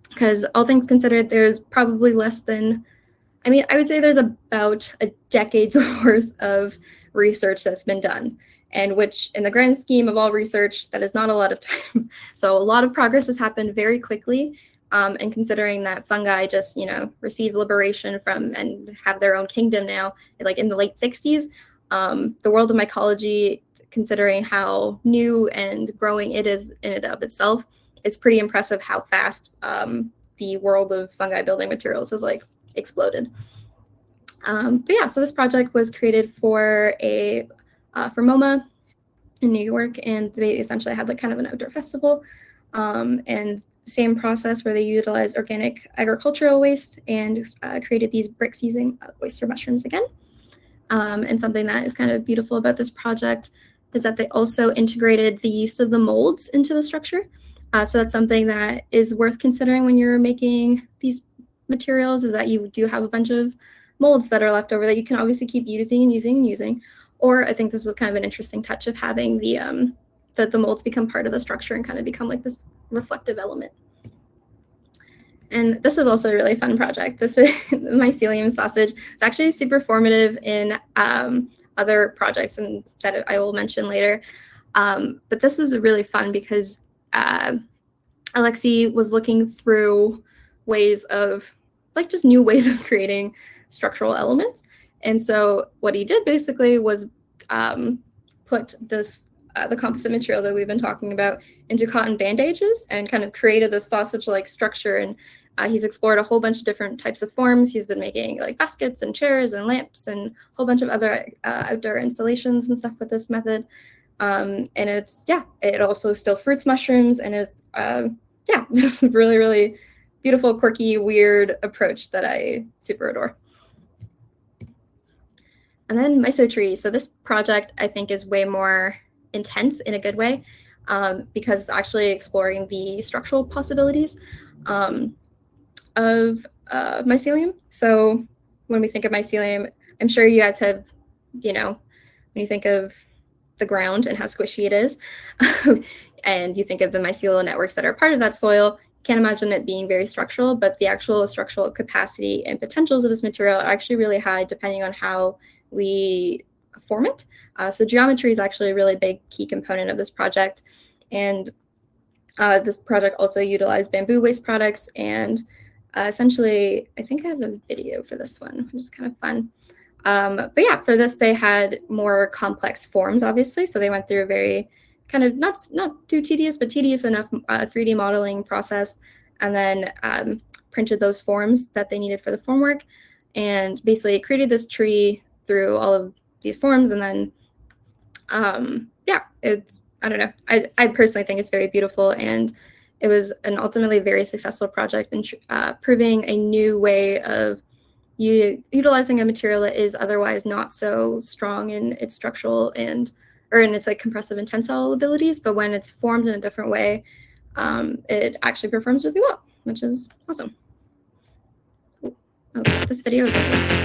Because all things considered, there's probably less than, I mean, I would say there's about a decade's worth of research that's been done, and which in the grand scheme of all research, that is not a lot of time. So a lot of progress has happened very quickly. And considering that fungi just, received liberation from and have their own kingdom now, like in the late 60s, the world of mycology, considering how new and growing it is in and of itself, it's pretty impressive how fast the world of fungi building materials has like exploded. But yeah, so this project was created for MoMA in New York, and they essentially had like kind of an outdoor festival, and same process where they utilized organic agricultural waste and created these bricks using oyster mushrooms again. And something that is kind of beautiful about this project is that they also integrated the use of the molds into the structure. So that's something that is worth considering when you're making these materials, is that you do have a bunch of molds that are left over that you can obviously keep using and using and using. Or I think this was kind of an interesting touch of having the molds become part of the structure and kind of become like this reflective element. And this is also a really fun project. This is the mycelium sausage. It's actually super formative in other projects and that I will mention later. But this was really fun because Alexi was looking through ways of, like just new ways of creating structural elements. And so what he did basically was put this, the composite material that we've been talking about into cotton bandages and kind of created this sausage-like structure. And he's explored a whole bunch of different types of forms. He's been making like baskets and chairs and lamps and a whole bunch of other outdoor installations and stuff with this method. And it's, yeah, it also still fruits mushrooms and is, yeah, just really, really beautiful, quirky, weird approach that I super adore. And then Myso-Tree. So this project, I think, is way more intense in a good way. because it's actually exploring the structural possibilities of mycelium. So when we think of mycelium, I'm sure you guys have, when you think of the ground and how squishy it is, and you think of the mycelial networks that are part of that soil, can't imagine it being very structural, but the actual structural capacity and potentials of this material are actually really high depending on how we form it. So geometry is actually a really big key component of this project. And this project also utilized bamboo waste products, and essentially, I think I have a video for this one, which is kind of fun. But yeah, for this, they had more complex forms, obviously. So they went through a very kind of not too tedious, but tedious enough 3D modeling process, and then printed those forms that they needed for the formwork, and basically created this tree through all of these forms. And then, yeah, I don't know. I personally think it's very beautiful, and it was an ultimately very successful project in proving a new way of utilizing a material that is otherwise not so strong in its structural or in its like compressive and tensile abilities, but when it's formed in a different way, it actually performs really well, which is awesome. Oh, this video is over.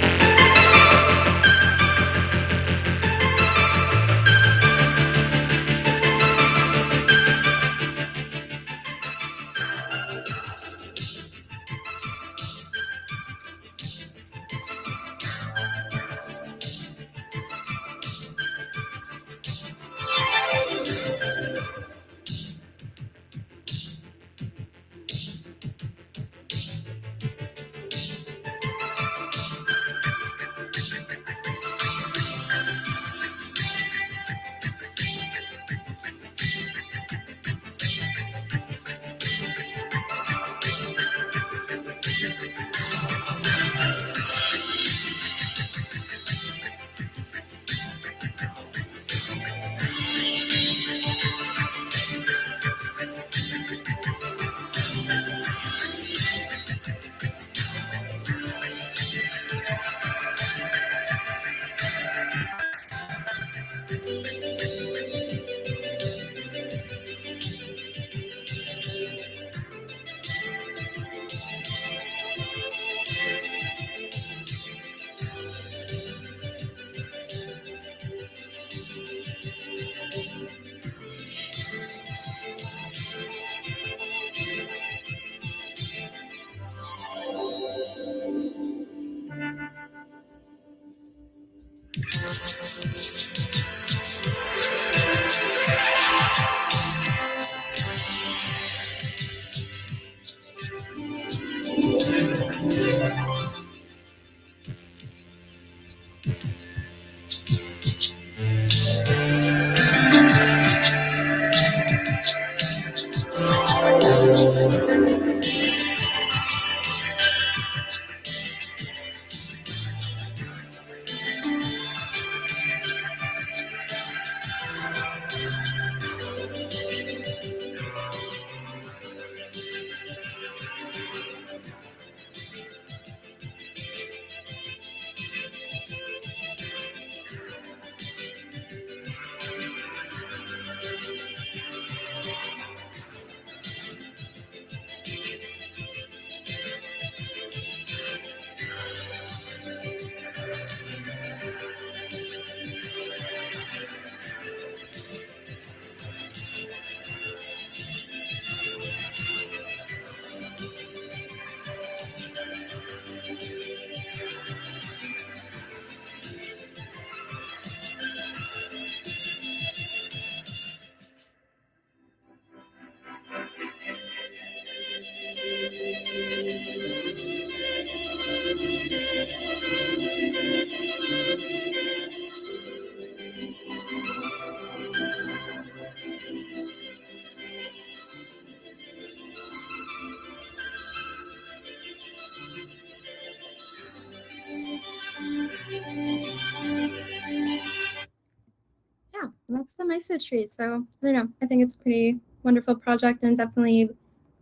Yeah, that's the Myso tree. So I don't know. I think it's a pretty wonderful project, and definitely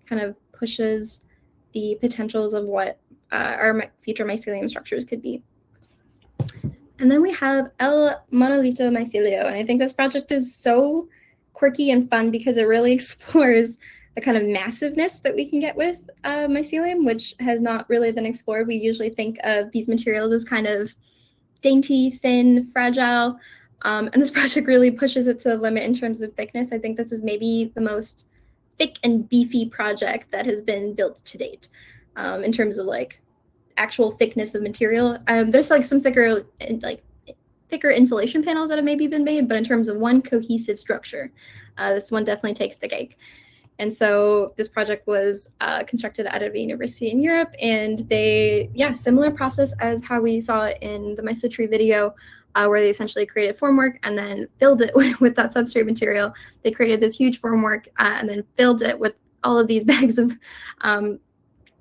kind of pushes the potentials of what our future mycelium structures could be. And then we have El Monolito Mycelio, and I think this project is so quirky and fun because it really explores the kind of massiveness that we can get with mycelium, which has not really been explored. We usually think of these materials as kind of dainty, thin, fragile, and this project really pushes it to the limit in terms of thickness. I think this is maybe the most thick and beefy project that has been built to date in terms of like actual thickness of material. There's like some thicker insulation panels that have maybe been made, but in terms of one cohesive structure, this one definitely takes the cake. And so this project was constructed out of a university in Europe, and they, similar process as how we saw it in the Myso tree video, where they essentially created formwork and then filled it with that substrate material. They created this huge formwork and then filled it with all of these bags of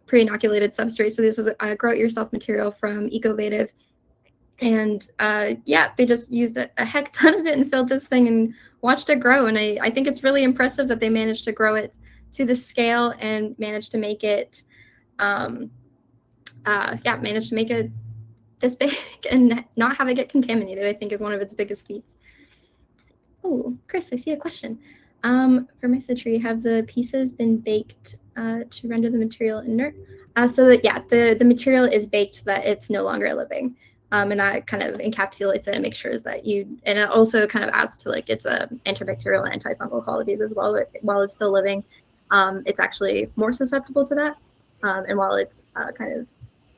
pre-inoculated substrate. So this is a grow-it-yourself material from Ecovative. And they just used a heck ton of it and filled this thing and watched it grow. And I think it's really impressive that they managed to grow it to this scale and managed to make it, this big and not have it get contaminated, I think is one of its biggest feats. Oh, Chris, I see a question. For my tree, have the pieces been baked to render the material inert? So that, the material is baked so that it's no longer living. And that kind of encapsulates it and makes sure that and it also kind of adds to like its antibacterial, antifungal qualities as well. While it's still living, it's actually more susceptible to that. And while it's kind of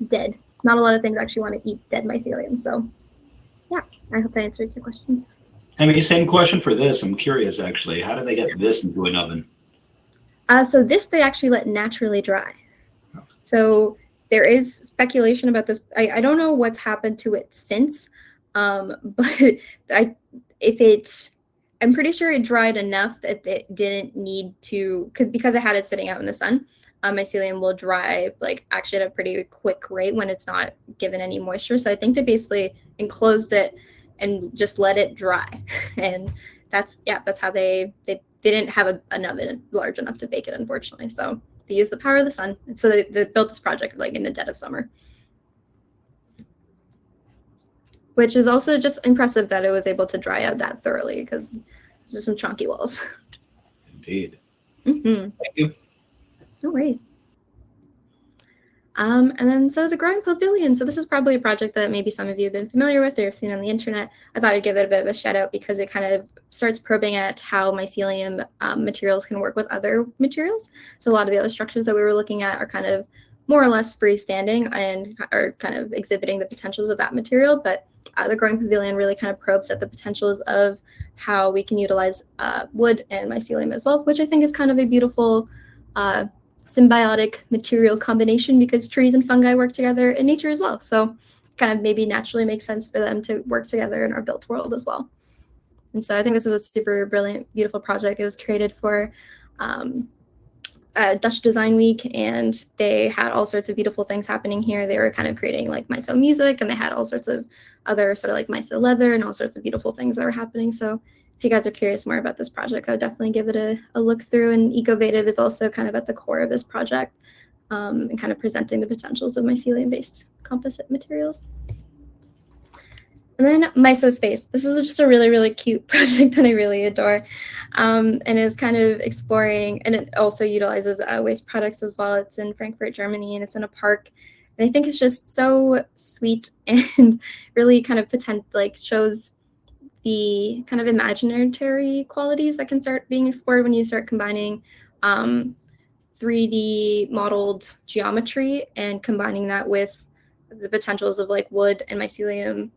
dead, not a lot of things actually want to eat dead mycelium. So yeah, I hope that answers your question. I mean, same question for this. I'm curious, actually. How do they get this into an oven? So this they actually let naturally dry. So there is speculation about this. I don't know what's happened to it since, but I'm pretty sure it dried enough that it didn't need to, because it had it sitting out in the sun. Mycelium will dry like actually at a pretty quick rate when it's not given any moisture. So I think they basically enclosed it and just let it dry, and that's how they didn't have an oven large enough to bake it, unfortunately. So they used the power of the sun. So they built this project like in the dead of summer, which is also just impressive that it was able to dry out that thoroughly because there's some chunky walls. Indeed. Mm-hmm. Thank you. No worries. And then so the growing pavilion. So this is probably a project that maybe some of you have been familiar with or have seen on the internet. I thought I'd give it a bit of a shout out because it kind of starts probing at how mycelium materials can work with other materials. So a lot of the other structures that we were looking at are kind of more or less freestanding and are kind of exhibiting the potentials of that material. But the growing pavilion really kind of probes at the potentials of how we can utilize wood and mycelium as well, which I think is kind of a beautiful symbiotic material combination because trees and fungi work together in nature as well. So kind of maybe naturally makes sense for them to work together in our built world as well. And so I think this is a super brilliant, beautiful project. It was created for Dutch Design Week, and they had all sorts of beautiful things happening here. They were kind of creating like Myso music, and they had all sorts of other sort of like Myso leather and all sorts of beautiful things that were happening. So if you guys are curious more about this project, I would definitely give it a look through. And Ecovative is also kind of at the core of this project and kind of presenting the potentials of mycelium-based composite materials. And then Myso Space. This is just a really, really cute project that I really adore. And is kind of exploring, and it also utilizes waste products as well. It's in Frankfurt, Germany, and it's in a park. And I think it's just so sweet and really kind of shows the kind of imaginary qualities that can start being explored when you start combining 3D modeled geometry and combining that with the potentials of like wood and mycelium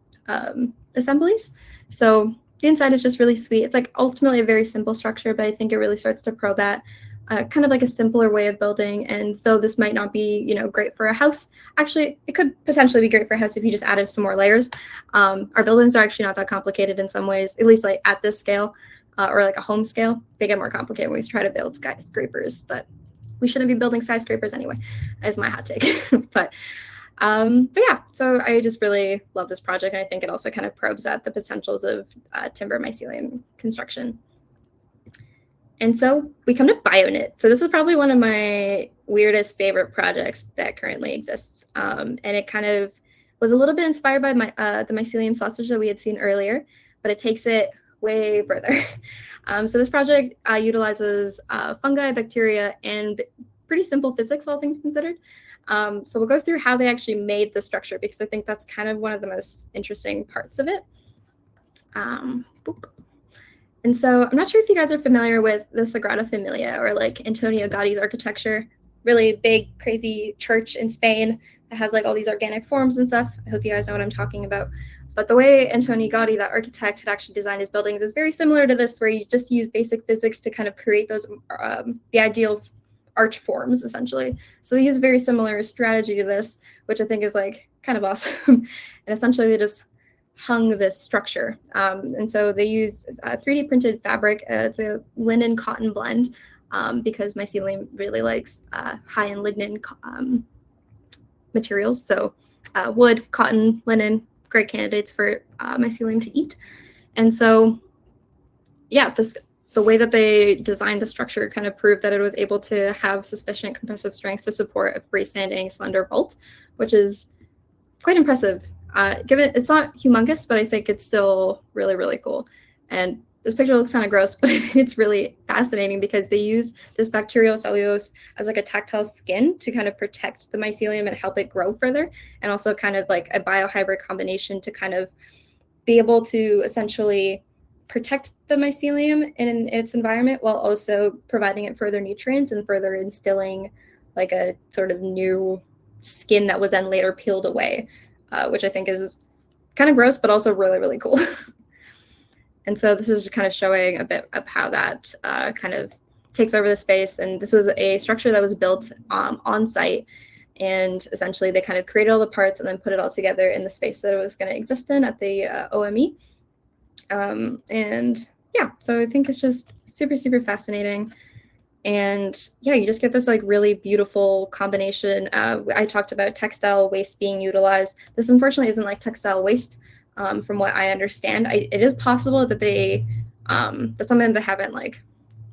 assemblies. So the inside is just really sweet. It's like ultimately a very simple structure, but I think it really starts to probe at kind of like a simpler way of building. And though this might not be, great for a house, actually it could potentially be great for a house if you just added some more layers. Our buildings are actually not that complicated in some ways, at least like at this scale or like a home scale. They get more complicated when we try to build skyscrapers, but we shouldn't be building skyscrapers anyway, is my hot take. But yeah, so I just really love this project. And I think it also kind of probes at the potentials of timber mycelium construction. And so we come to BioKnit. So this is probably one of my weirdest favorite projects that currently exists. And it kind of was a little bit inspired by the mycelium sausage that we had seen earlier, but it takes it way further. So this project utilizes fungi, bacteria, and pretty simple physics, all things considered. So we'll go through how they actually made the structure, because I think that's kind of one of the most interesting parts of it. And so I'm not sure if you guys are familiar with the Sagrada Familia, or like Antonio Gaudi's architecture, really big, crazy church in Spain that has like all these organic forms and stuff. I hope you guys know what I'm talking about. But the way Antonio Gaudi, that architect, had actually designed his buildings is very similar to this, where you just use basic physics to kind of create those, the ideal arch forms, essentially. So they use a very similar strategy to this, which I think is like kind of awesome. And essentially they just hung this structure. And so they used 3D printed fabric. It's a linen cotton blend, because mycelium really likes high in lignin materials. So wood, cotton, linen, great candidates for mycelium to eat. And so, yeah, the way that they designed the structure kind of proved that it was able to have sufficient compressive strength to support a freestanding slender bolt, which is quite impressive. Given it's not humongous, but I think it's still really, really cool. And this picture looks kind of gross, but I think it's really fascinating because they use this bacterial cellulose as like a tactile skin to kind of protect the mycelium and help it grow further, and also kind of like a biohybrid combination to kind of be able to essentially protect the mycelium in its environment while also providing it further nutrients and further instilling like a sort of new skin that was then later peeled away, which I think is kind of gross, but also really, really cool. And so this is kind of showing a bit of how that kind of takes over the space. And this was a structure that was built on site. And essentially they kind of created all the parts and then put it all together in the space that it was going to exist in at the OME. And yeah, so I think it's just super, super fascinating. And yeah, you just get this like really beautiful combination. I talked about textile waste being utilized. This unfortunately isn't like textile waste. From what I understand, it is possible that they, that's something they haven't like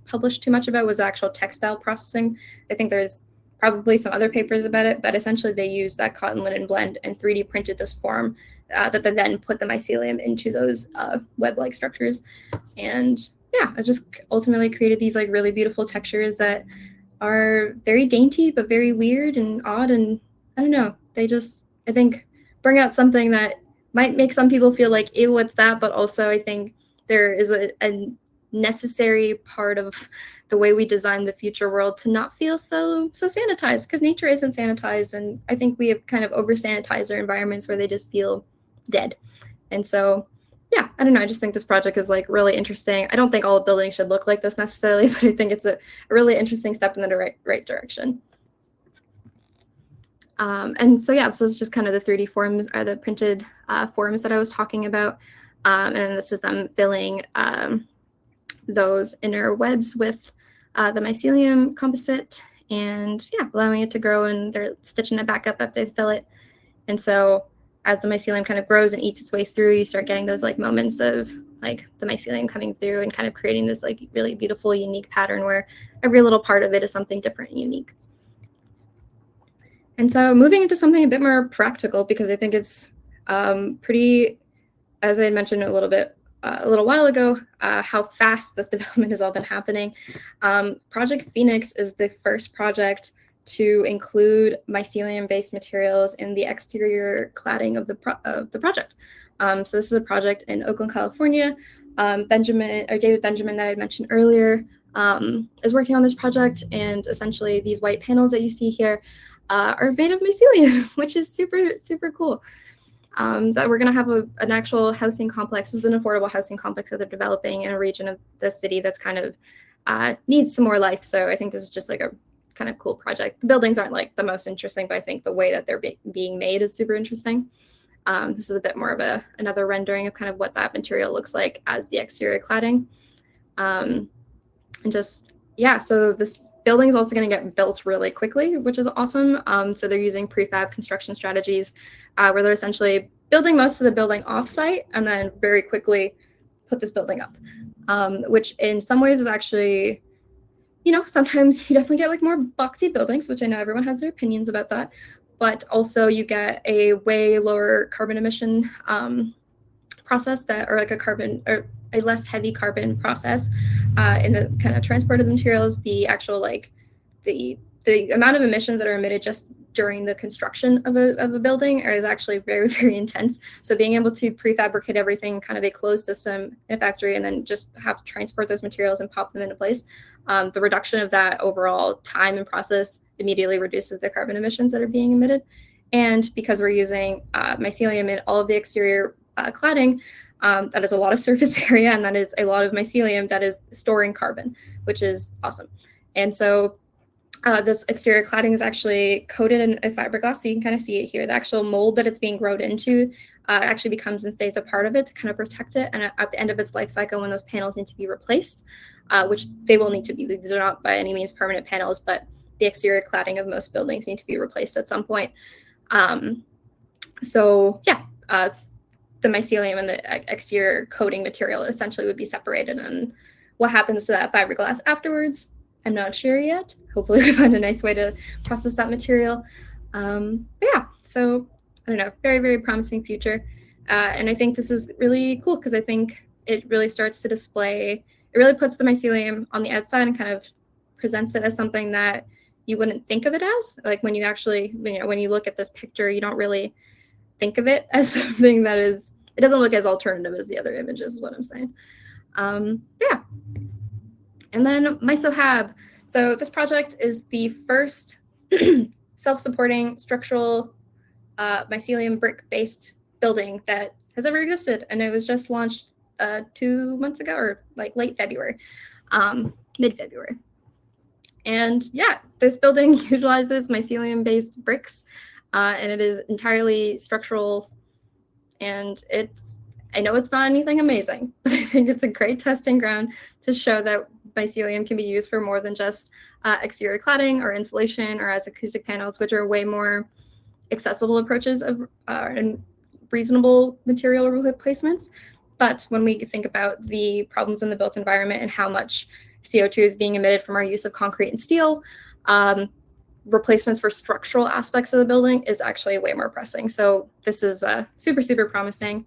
published too much about, was actual textile processing. I think there's probably some other papers about it, but essentially they used that cotton linen blend and 3D printed this form that they then put the mycelium into those web-like structures. And yeah, it just ultimately created these like really beautiful textures that are very dainty, but very weird and odd. And I don't know, they just, I think, bring out something that might make some people feel like, ew, what's that? But also I think there is a necessary part of the way we design the future world to not feel so sanitized, because nature isn't sanitized. And I think we have kind of over sanitized our environments where they just feel dead. And so, yeah, I don't know. I just think this project is like really interesting. I don't think all buildings should look like this necessarily, but I think it's a really interesting step in the right direction. And so, yeah, this is just kind of the 3D forms, or the printed forms that I was talking about. And this is them filling those inner webs with the mycelium composite, and yeah, allowing it to grow, and they're stitching it back up after they fill it. And so as the mycelium kind of grows and eats its way through, you start getting those like moments of like the mycelium coming through and kind of creating this like really beautiful, unique pattern where every little part of it is something different and unique. And so moving into something a bit more practical, because I think it's pretty, as I had mentioned a little while ago, how fast this development has all been happening. Project Phoenix is the first project to include mycelium-based materials in the exterior cladding of the project. So this is a project in Oakland, California. David Benjamin, that I mentioned earlier, is working on this project, and essentially these white panels that you see here are made of mycelium, which is super, super cool. That we're going to have an actual housing complex. This is an affordable housing complex that they're developing in a region of the city that's kind of needs some more life. So I think this is just like a kind of cool project. The buildings aren't like the most interesting, but I think the way that they're being made is super interesting. This is a bit more of another rendering of kind of what that material looks like as the exterior cladding. And just, yeah, so this building is also going to get built really quickly, which is awesome. So they're using prefab construction strategies where they're essentially building most of the building offsite and then very quickly put this building up, which in some ways is actually, you know, sometimes you definitely get like more boxy buildings, which I know everyone has their opinions about that, but also you get a way lower carbon emission process that, or like a carbon, or a less heavy carbon process in the kind of transport of the materials. The actual like the amount of emissions that are emitted just during the construction of a building is actually very, very intense. So being able to prefabricate everything, kind of a closed system in a factory, and then just have to transport those materials and pop them into place, the reduction of that overall time and process immediately reduces the carbon emissions that are being emitted. And because we're using mycelium in all of the exterior cladding, that is a lot of surface area, and that is a lot of mycelium that is storing carbon, which is awesome. And so this exterior cladding is actually coated in a fiberglass, so you can kind of see it here. The actual mold that it's being grown into actually becomes and stays a part of it to kind of protect it. And at the end of its life cycle, when those panels need to be replaced, which they will need to be, these are not by any means permanent panels, but the exterior cladding of most buildings need to be replaced at some point. So yeah, the mycelium and the exterior coating material essentially would be separated. And what happens to that fiberglass afterwards, I'm not sure yet. Hopefully we find a nice way to process that material. But yeah, so I don't know, very, very promising future. And I think this is really cool because I think it really starts to display, it really puts the mycelium on the outside and kind of presents it as something that you wouldn't think of it as. Like when you actually, when you look at this picture, you don't really think of it as something that is, it doesn't look as alternative as the other images is what I'm saying. Yeah. And then MysoHab. So this project is the first self-supporting structural mycelium brick-based building that has ever existed. And it was just launched 2 months ago, or like late February, mid-February. And yeah, this building utilizes mycelium-based bricks, and it is entirely structural. And I know it's not anything amazing, but I think it's a great testing ground to show that mycelium can be used for more than just exterior cladding or insulation or as acoustic panels, which are way more accessible approaches of and reasonable material replacements. But when we think about the problems in the built environment and how much CO2 is being emitted from our use of concrete and steel, replacements for structural aspects of the building is actually way more pressing. So this is super, super promising.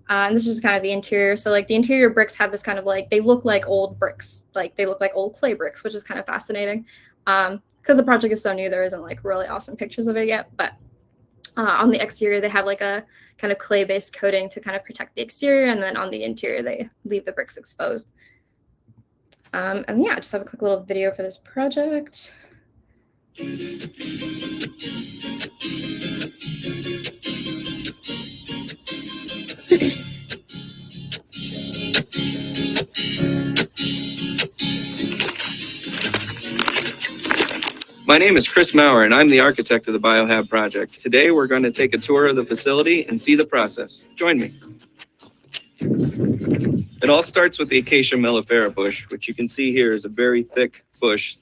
And this is kind of the interior. So like the interior bricks have this kind of like, they look like old bricks, like they look like old clay bricks, which is kind of fascinating. Because the project is so new, there isn't like really awesome pictures of it yet. But on the exterior, they have like a kind of clay-based coating to kind of protect the exterior. And then on the interior, they leave the bricks exposed. And yeah, I just have a quick little video for this project. My name is Chris Maurer, and I'm the architect of the BioHab project. Today, we're going to take a tour of the facility and see the process. Join me. It all starts with the Acacia mellifera bush, which you can see here is a very thick bush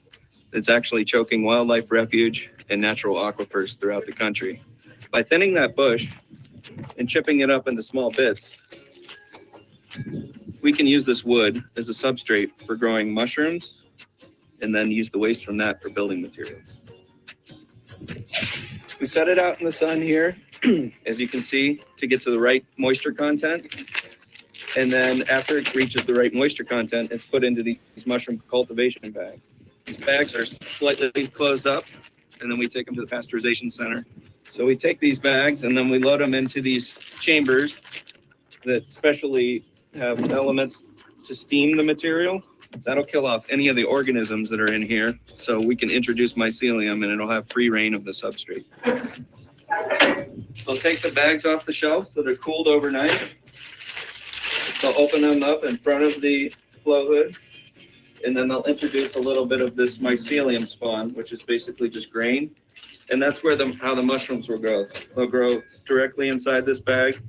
that's actually choking wildlife refuge and natural aquifers throughout the country. By thinning that bush and chipping it up into small bits, we can use this wood as a substrate for growing mushrooms and then use the waste from that for building materials. We set it out in the sun here, as you can see, to get to the right moisture content. And then after it reaches the right moisture content, it's put into these mushroom cultivation bags. These bags are slightly closed up, and then we take them to the pasteurization center. So we take these bags and then we load them into these chambers that specially have elements to steam the material. That'll kill off any of the organisms that are in here, so we can introduce mycelium and it'll have free reign of the substrate. They'll take the bags off the shelf so they're cooled overnight. They'll open them up in front of the flow hood, and then they'll introduce a little bit of this mycelium spawn, which is basically just grain. And that's where how the mushrooms will grow. They'll grow directly inside this bag.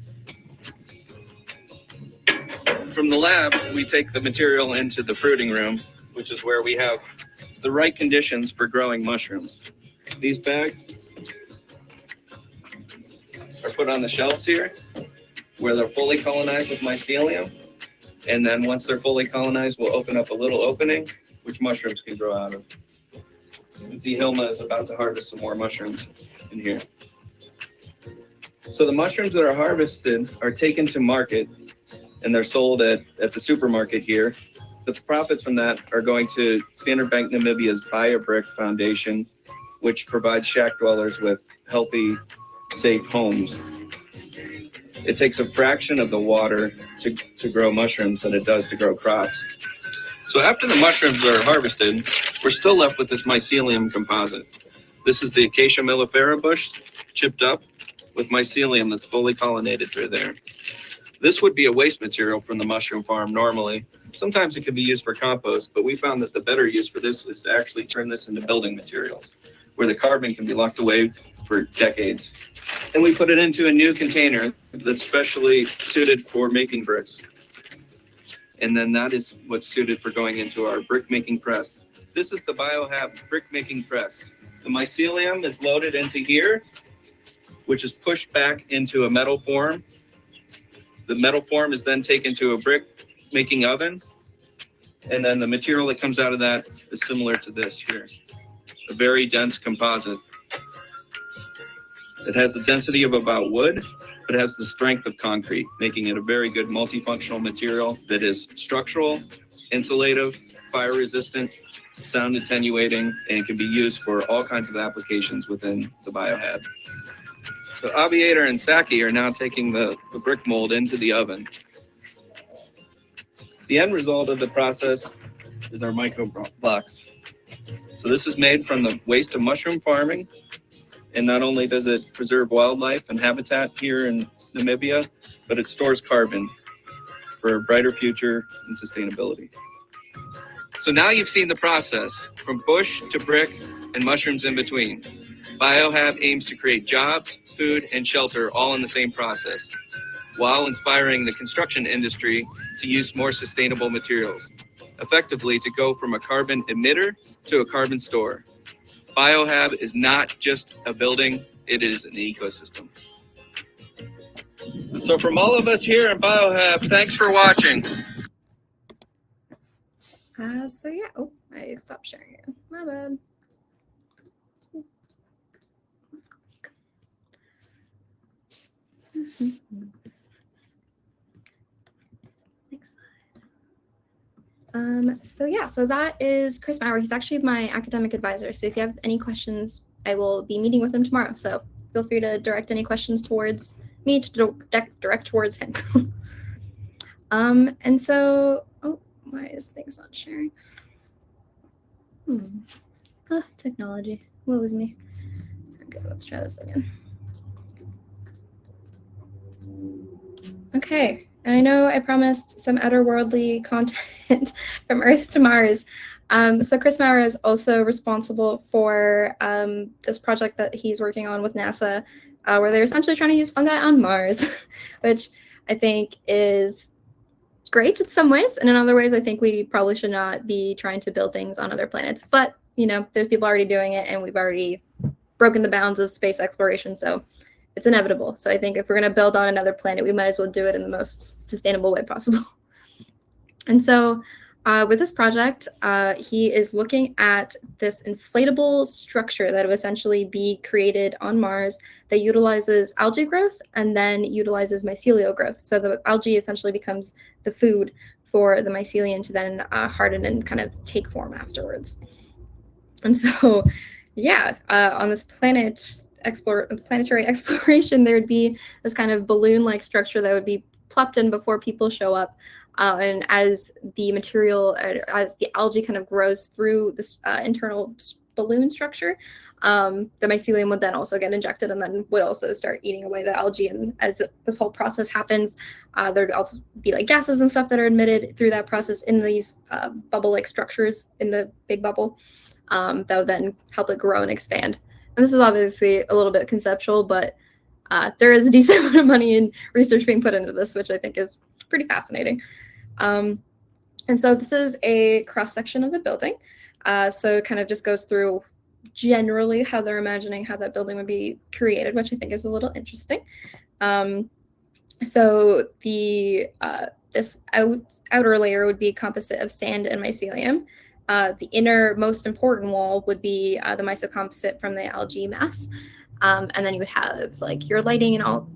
From the lab, we take the material into the fruiting room, which is where we have the right conditions for growing mushrooms. These bags are put on the shelves here, where they're fully colonized with mycelium. And then once they're fully colonized, we'll open up a little opening, which mushrooms can grow out of. You can see Hilma is about to harvest some more mushrooms in here. So the mushrooms that are harvested are taken to market and they're sold at the supermarket here. But the profits from that are going to Standard Bank Namibia's BioBrick Foundation, which provides shack dwellers with healthy, safe homes. It takes a fraction of the water to grow mushrooms than it does to grow crops. So after the mushrooms are harvested, we're still left with this mycelium composite. This is the Acacia mellifera bush chipped up with mycelium that's fully pollinated through there. This would be a waste material from the mushroom farm normally. Sometimes it could be used for compost, but we found that the better use for this is to actually turn this into building materials, where the carbon can be locked away for decades. And we put it into a new container that's specially suited for making bricks. And then that is what's suited for going into our brick making press. This is the BioHab brick making press. The mycelium is loaded into here, which is pushed back into a metal form. The metal form is then taken to a brick making oven. And then the material that comes out of that is similar to this here, a very dense composite. It has the density of about wood, but it has the strength of concrete, making it a very good multifunctional material that is structural, insulative, fire resistant, sound attenuating, and can be used for all kinds of applications within the BioHab. So Aviator and Saki are now taking the brick mold into the oven. The end result of the process is our Myco blocks. So this is made from the waste of mushroom farming. And not only does it preserve wildlife and habitat here in Namibia, but it stores carbon for a brighter future and sustainability. So now you've seen the process from bush to brick and mushrooms in between. BioHab aims to create jobs, food, and shelter all in the same process, while inspiring the construction industry to use more sustainable materials, effectively to go from a carbon emitter to a carbon store. BioHab is not just a building, it is an ecosystem. So from all of us here in BioHab, thanks for watching. So yeah, oh, I stopped sharing it. My bad. Next slide. So yeah, so that is Chris Maurer. He's actually my academic advisor. So if you have any questions, I will be meeting with him tomorrow. So feel free to direct any questions towards me to direct towards him. And so, oh, why is things not sharing? Oh, technology. What was me? Okay, let's try this again. Okay, and I know I promised some outer-worldly content from Earth to Mars. So Chris Maurer is also responsible for this project that he's working on with NASA, where they're essentially trying to use fungi on Mars, which I think is great in some ways, and in other ways, I think we probably should not be trying to build things on other planets. But you know, there's people already doing it, and we've already broken the bounds of space exploration, so it's inevitable. So I think if we're going to build on another planet, we might as well do it in the most sustainable way possible. And so with this project, he is looking at this inflatable structure that will essentially be created on Mars that utilizes algae growth and then utilizes mycelial growth. So the algae essentially becomes the food for the mycelium to then harden and kind of take form afterwards. And so, yeah, on this planetary exploration, there would be this kind of balloon-like structure that would be plopped in before people show up. And as the material, as the algae kind of grows through this internal balloon structure, the mycelium would then also get injected and then would also start eating away the algae. And as this whole process happens, there'd also be like gases and stuff that are emitted through that process in these bubble-like structures in the big bubble that would then help it grow and expand. And this is obviously a little bit conceptual, but there is a decent amount of money and research being put into this, which I think is pretty fascinating. And so this is a cross-section of the building. So it kind of just goes through generally how they're imagining how that building would be created, which I think is a little interesting. So the this outer layer would be composite of sand and mycelium. The inner most important wall would be the mysocomposite from the algae mass. And then you would have like your lighting and all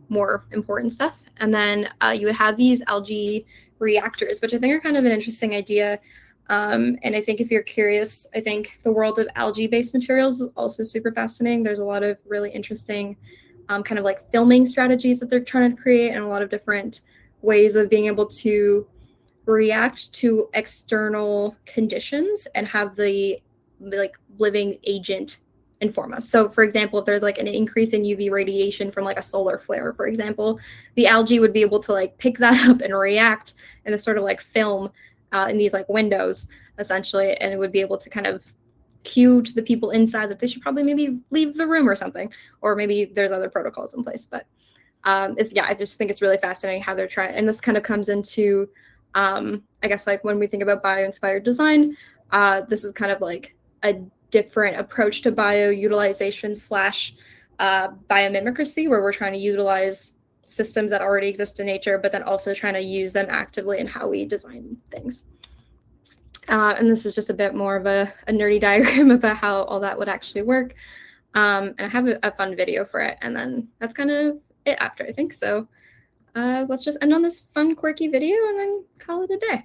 more important stuff. And then you would have these algae reactors, which I think are kind of an interesting idea. And I think if you're curious, I think the world of algae-based materials is also super fascinating. There's a lot of really interesting kind of like filming strategies that they're trying to create, and a lot of different ways of being able to react to external conditions and have the like living agent inform us. So for example, if there's like an increase in UV radiation from like a solar flare, for example, the algae would be able to like pick that up and react in a sort of like film in these like windows essentially, and it would be able to kind of cue to the people inside that they should probably maybe leave the room or something, or maybe there's other protocols in place. But I just think it's really fascinating how they're trying, and this kind of comes into I guess like when we think about bio-inspired design, this is kind of like a different approach to bio-utilization / biomimicry, where we're trying to utilize systems that already exist in nature, but then also trying to use them actively in how we design things. And this is just a bit more of a nerdy diagram about how all that would actually work. And I have a fun video for it, and then that's kind of it after, I think. So let's just end on this fun, quirky video and then call it a day.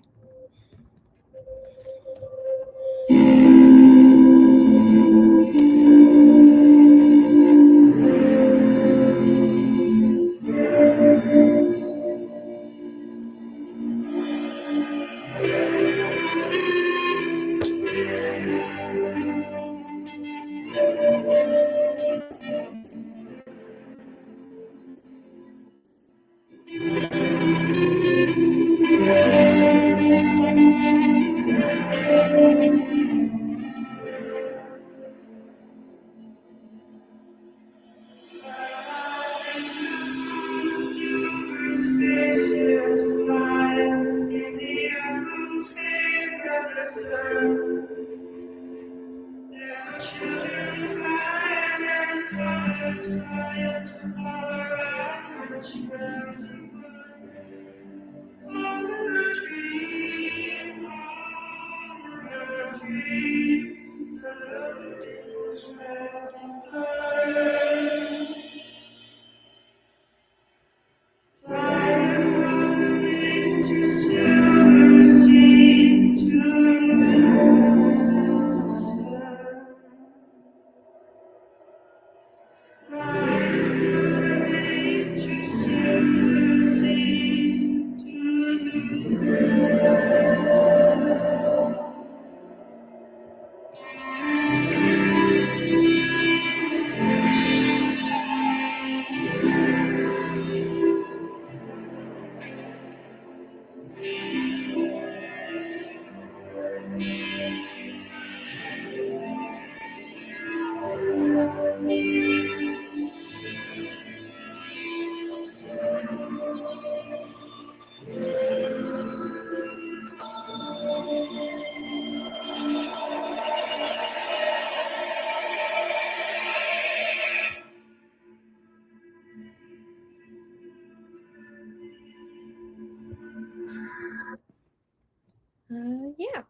Yeah.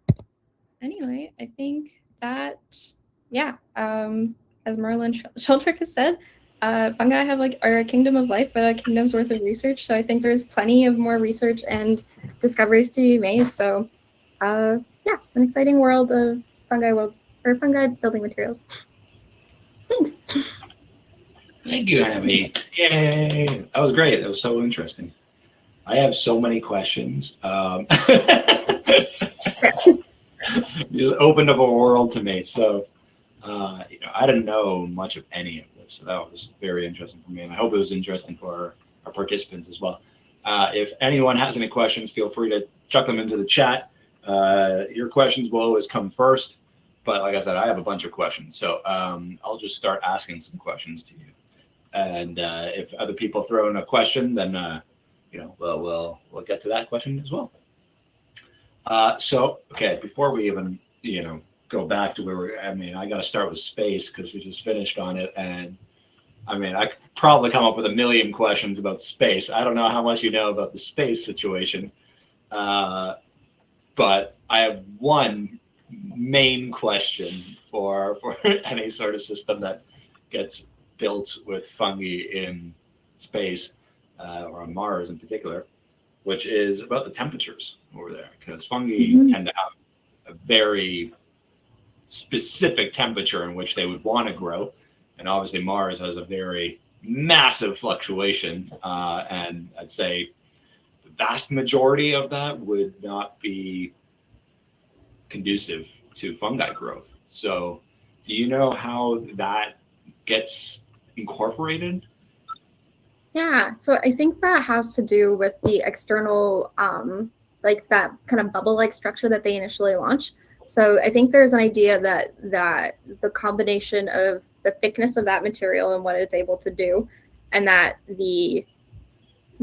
Anyway, I think that, as Merlin Sheldrake has said, fungi have are a kingdom of life, but a kingdom's worth of research. So I think there's plenty of more research and discoveries to be made. So an exciting world of fungi building materials. Thanks. Thank you, Hemi. Yay. That was great. That was so interesting. I have so many questions. You just opened up a world to me. So, I didn't know much of any of this. So that was very interesting for me. And I hope it was interesting for our participants as well. If anyone has any questions, feel free to chuck them into the chat. Your questions will always come first. But like I said, I have a bunch of questions. So I'll just start asking some questions to you. And if other people throw in a question, then we'll get to that question as well. Before we even go back to where I got to start with space because we just finished on it, and I could probably come up with a million questions about space. I don't know how much you know about the space situation, but I have one main question for any sort of system that gets built with fungi in space, or on Mars in particular, which is about the temperatures over there, because fungi tend to have a very specific temperature in which they would want to grow. And obviously Mars has a very massive fluctuation, and I'd say the vast majority of that would not be conducive to fungi growth. So do you know how that gets incorporated? Yeah, so I think that has to do with the external, like that kind of bubble-like structure that they initially launch. So I think there's an idea that the combination of the thickness of that material and what it's able to do, and that the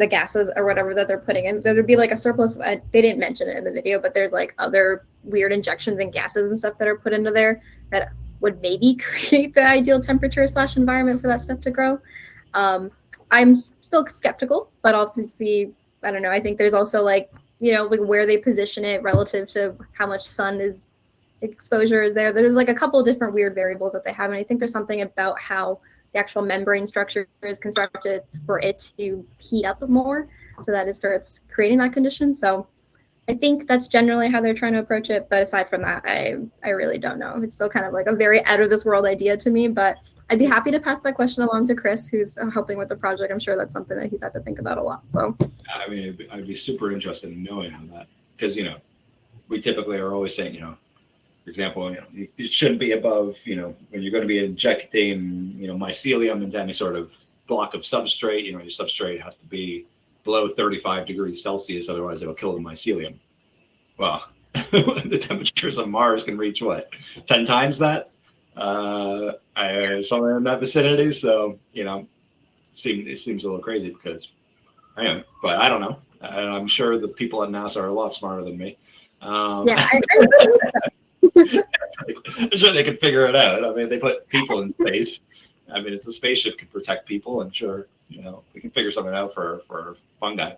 gases or whatever that they're putting in, there would be like a surplus. They didn't mention it in the video, but there's like other weird injections and gases and stuff that are put into there that would maybe create the ideal temperature / environment for that stuff to grow. I'm still skeptical, but obviously, I don't know. I think there's also like, you know, like where they position it relative to how much sun exposure is there. There's like a couple of different weird variables that they have. And I think there's something about how the actual membrane structure is constructed for it to heat up more so that it starts creating that condition. So I think that's generally how they're trying to approach it. But aside from that, I really don't know. It's still kind of like a very out of this world idea to me, but I'd be happy to pass that question along to Chris, who's helping with the project. I'm sure that's something that he's had to think about a lot. So, I mean, I'd be super interested in knowing how that, because, you know, we typically are always saying, you know, for example, you know, it shouldn't be above, you know, when you're going to be injecting, you know, mycelium into any sort of block of substrate, you know, your substrate has to be below 35 degrees Celsius, otherwise it'll kill the mycelium. Well, the temperatures on Mars can reach what, 10 times that? Somewhere in that vicinity. So, you know, it seems a little crazy because I am, but I don't know. I'm sure the people at NASA are a lot smarter than me. yeah, I'm sure they can figure it out. I mean, they put people in space. I mean, if the spaceship can protect people, I'm sure, you know, we can figure something out for fungi.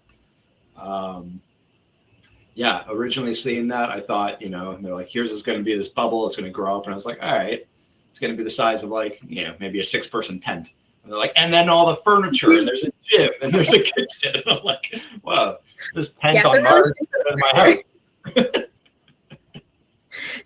Yeah, originally seeing that, I thought, you know, they're like, here's is going to be this bubble. It's going to grow up. And I was like, all right, it's going to be the size of like, you know, maybe a 6-person tent. And they're like, and then all the furniture, and there's a gym, and there's a kitchen. And I'm like, wow, this tent on Mars is better than my house.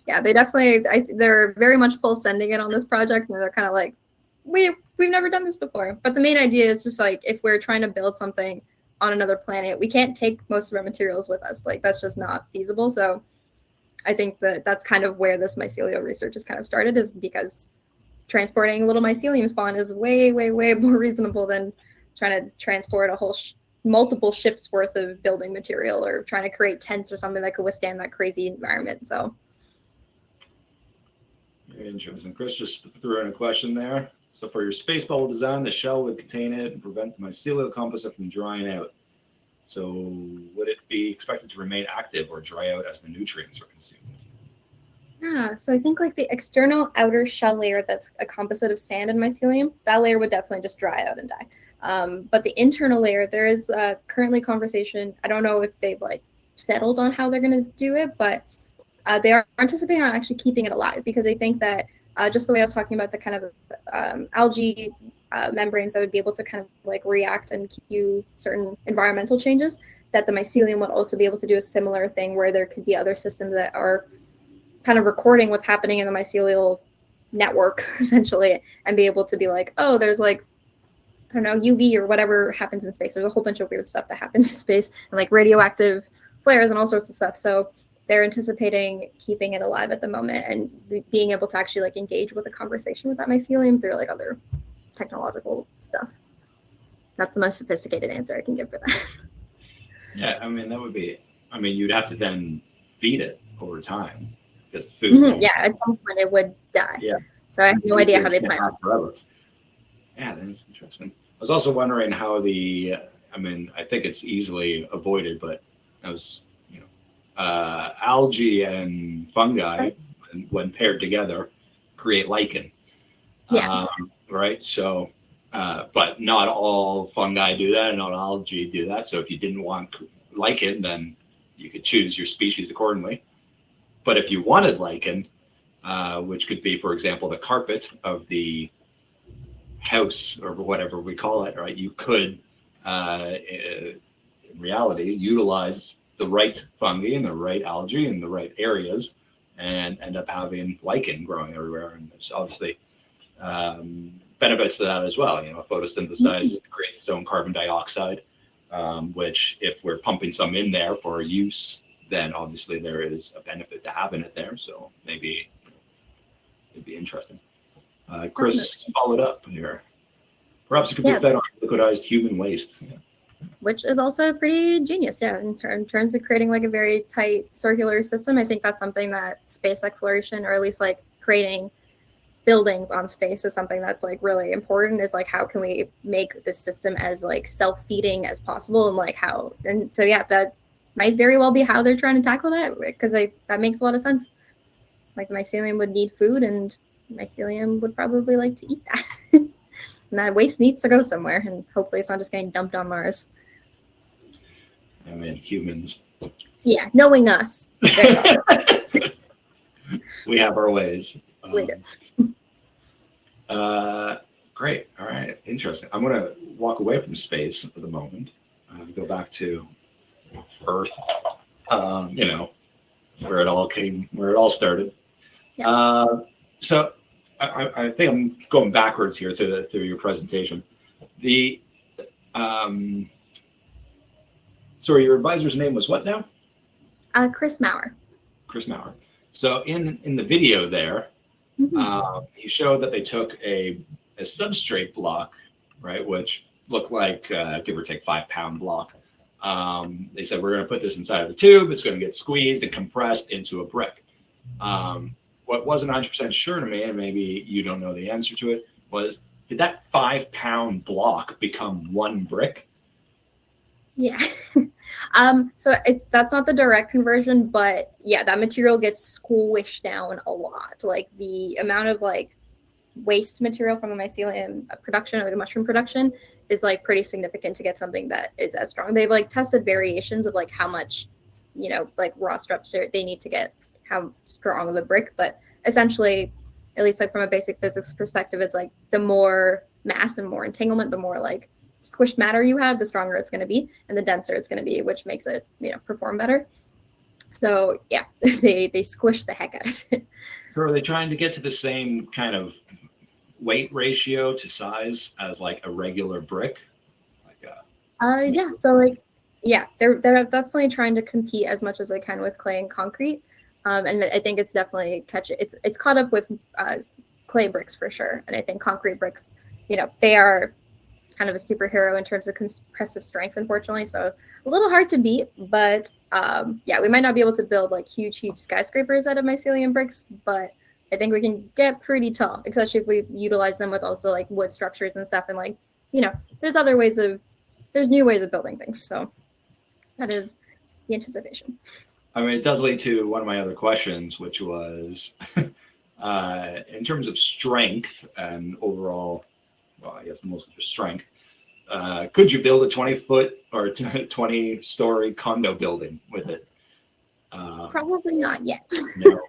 Yeah, they definitely, they're very much full sending it on this project, and they're kind of like, we've never done this before. But the main idea is just like, if we're trying to build something on another planet, we can't take most of our materials with us. Like, that's just not feasible. So I think that's kind of where this mycelial research has kind of started, is because transporting a little mycelium spawn is way, way, way more reasonable than trying to transport a whole multiple ships worth of building material, or trying to create tents or something that could withstand that crazy environment. So. Very interesting. Chris just threw in a question there. So for your space bubble design, the shell would contain it and prevent the mycelial composite from drying out. So would it be expected to remain active or dry out as the nutrients are consumed? Yeah, so I think like the external outer shell layer that's a composite of sand and mycelium, that layer would definitely just dry out and die. But the internal layer, there is currently conversation. I don't know if they've like settled on how they're going to do it, but they are anticipating on actually keeping it alive, because they think that just the way I was talking about the kind of algae membranes that would be able to kind of like react and keep you certain environmental changes, that the mycelium would also be able to do a similar thing, where there could be other systems that are kind of recording what's happening in the mycelial network, essentially, and be able to be like, oh, there's like, I don't know, UV or whatever happens in space. There's a whole bunch of weird stuff that happens in space, and like radioactive flares and all sorts of stuff. So they're anticipating keeping it alive at the moment, and being able to actually like engage with a conversation with that mycelium through like other technological stuff. That's the most sophisticated answer I can give for that. Yeah, I mean, that would be, I mean, you'd have to then feed it over time, because food. Yeah, at some point it would die. Yeah. So I have no idea how they plan it. Forever. Yeah, that's interesting. I was also wondering how I mean, I think it's easily avoided, but I was, algae and fungi, when paired together, create lichen. Yeah. Right. So, but not all fungi do that, and not all algae do that. So if you didn't want lichen, then you could choose your species accordingly. But if you wanted lichen, which could be, for example, the carpet of the house or whatever we call it, right? You could, in reality, utilize the right fungi and the right algae in the right areas and end up having lichen growing everywhere. And there's obviously benefits to that as well. Photosynthesize creates its own carbon dioxide, which if we're pumping some in there for use, then obviously there is a benefit to having it there. So maybe it'd be interesting. Chris followed up here. Perhaps it could be fed on liquidized human waste. Yeah. Which is also pretty genius, in terms of creating like a very tight circular system. I think that's something that space exploration, or at least like creating buildings on space, is something that's like really important, is like how can we make this system as like self-feeding as possible, and so that might very well be how they're trying to tackle that, because that makes a lot of sense. Like mycelium would need food, and mycelium would probably like to eat that. And that waste needs to go somewhere, and hopefully it's not just getting dumped on Mars. I mean, humans. Yeah, knowing us. We have our ways. We do. Great. All right. Interesting. I'm going to walk away from space for the moment. Go back to Earth. Where it all started. Yeah. So I think I'm going backwards here through your presentation. Sorry, your advisor's name was what now? Chris Maurer. Chris Maurer. So in the video there, he showed that they took a substrate block, right, which looked like give or take 5-pound block. They said, we're going to put this inside of the tube. It's going to get squeezed and compressed into a brick. What wasn't 100% sure to me, and maybe you don't know the answer to it, was did that 5-pound block become one brick? Yeah. So that's not the direct conversion, but that material gets squished down a lot. Like the amount of like waste material from the mycelium production or the mushroom production is like pretty significant to get something that is as strong. They've like tested variations of like how much, like raw structure they need to get how strong of a brick, but essentially, at least like from a basic physics perspective, it's like the more mass and more entanglement, the more like squished matter you have, the stronger it's going to be, and the denser it's going to be, which makes it perform better. So they squish the heck out of it. So are they trying to get to the same kind of weight ratio to size as like a regular brick? They're definitely trying to compete as much as they can with clay and concrete. And I think it's definitely it's caught up with clay bricks for sure. And I think concrete bricks, they are kind of a superhero in terms of compressive strength, unfortunately. So a little hard to beat, but we might not be able to build like huge skyscrapers out of mycelium bricks, but I think we can get pretty tall, especially if we utilize them with also like wood structures and stuff. And like, there's new ways of building things. So that is the anticipation. I mean, it does lead to one of my other questions, which was in terms of strength and overall, well, I guess mostly just strength, could you build a 20-foot or 20-story condo building with it? Probably not yet. No.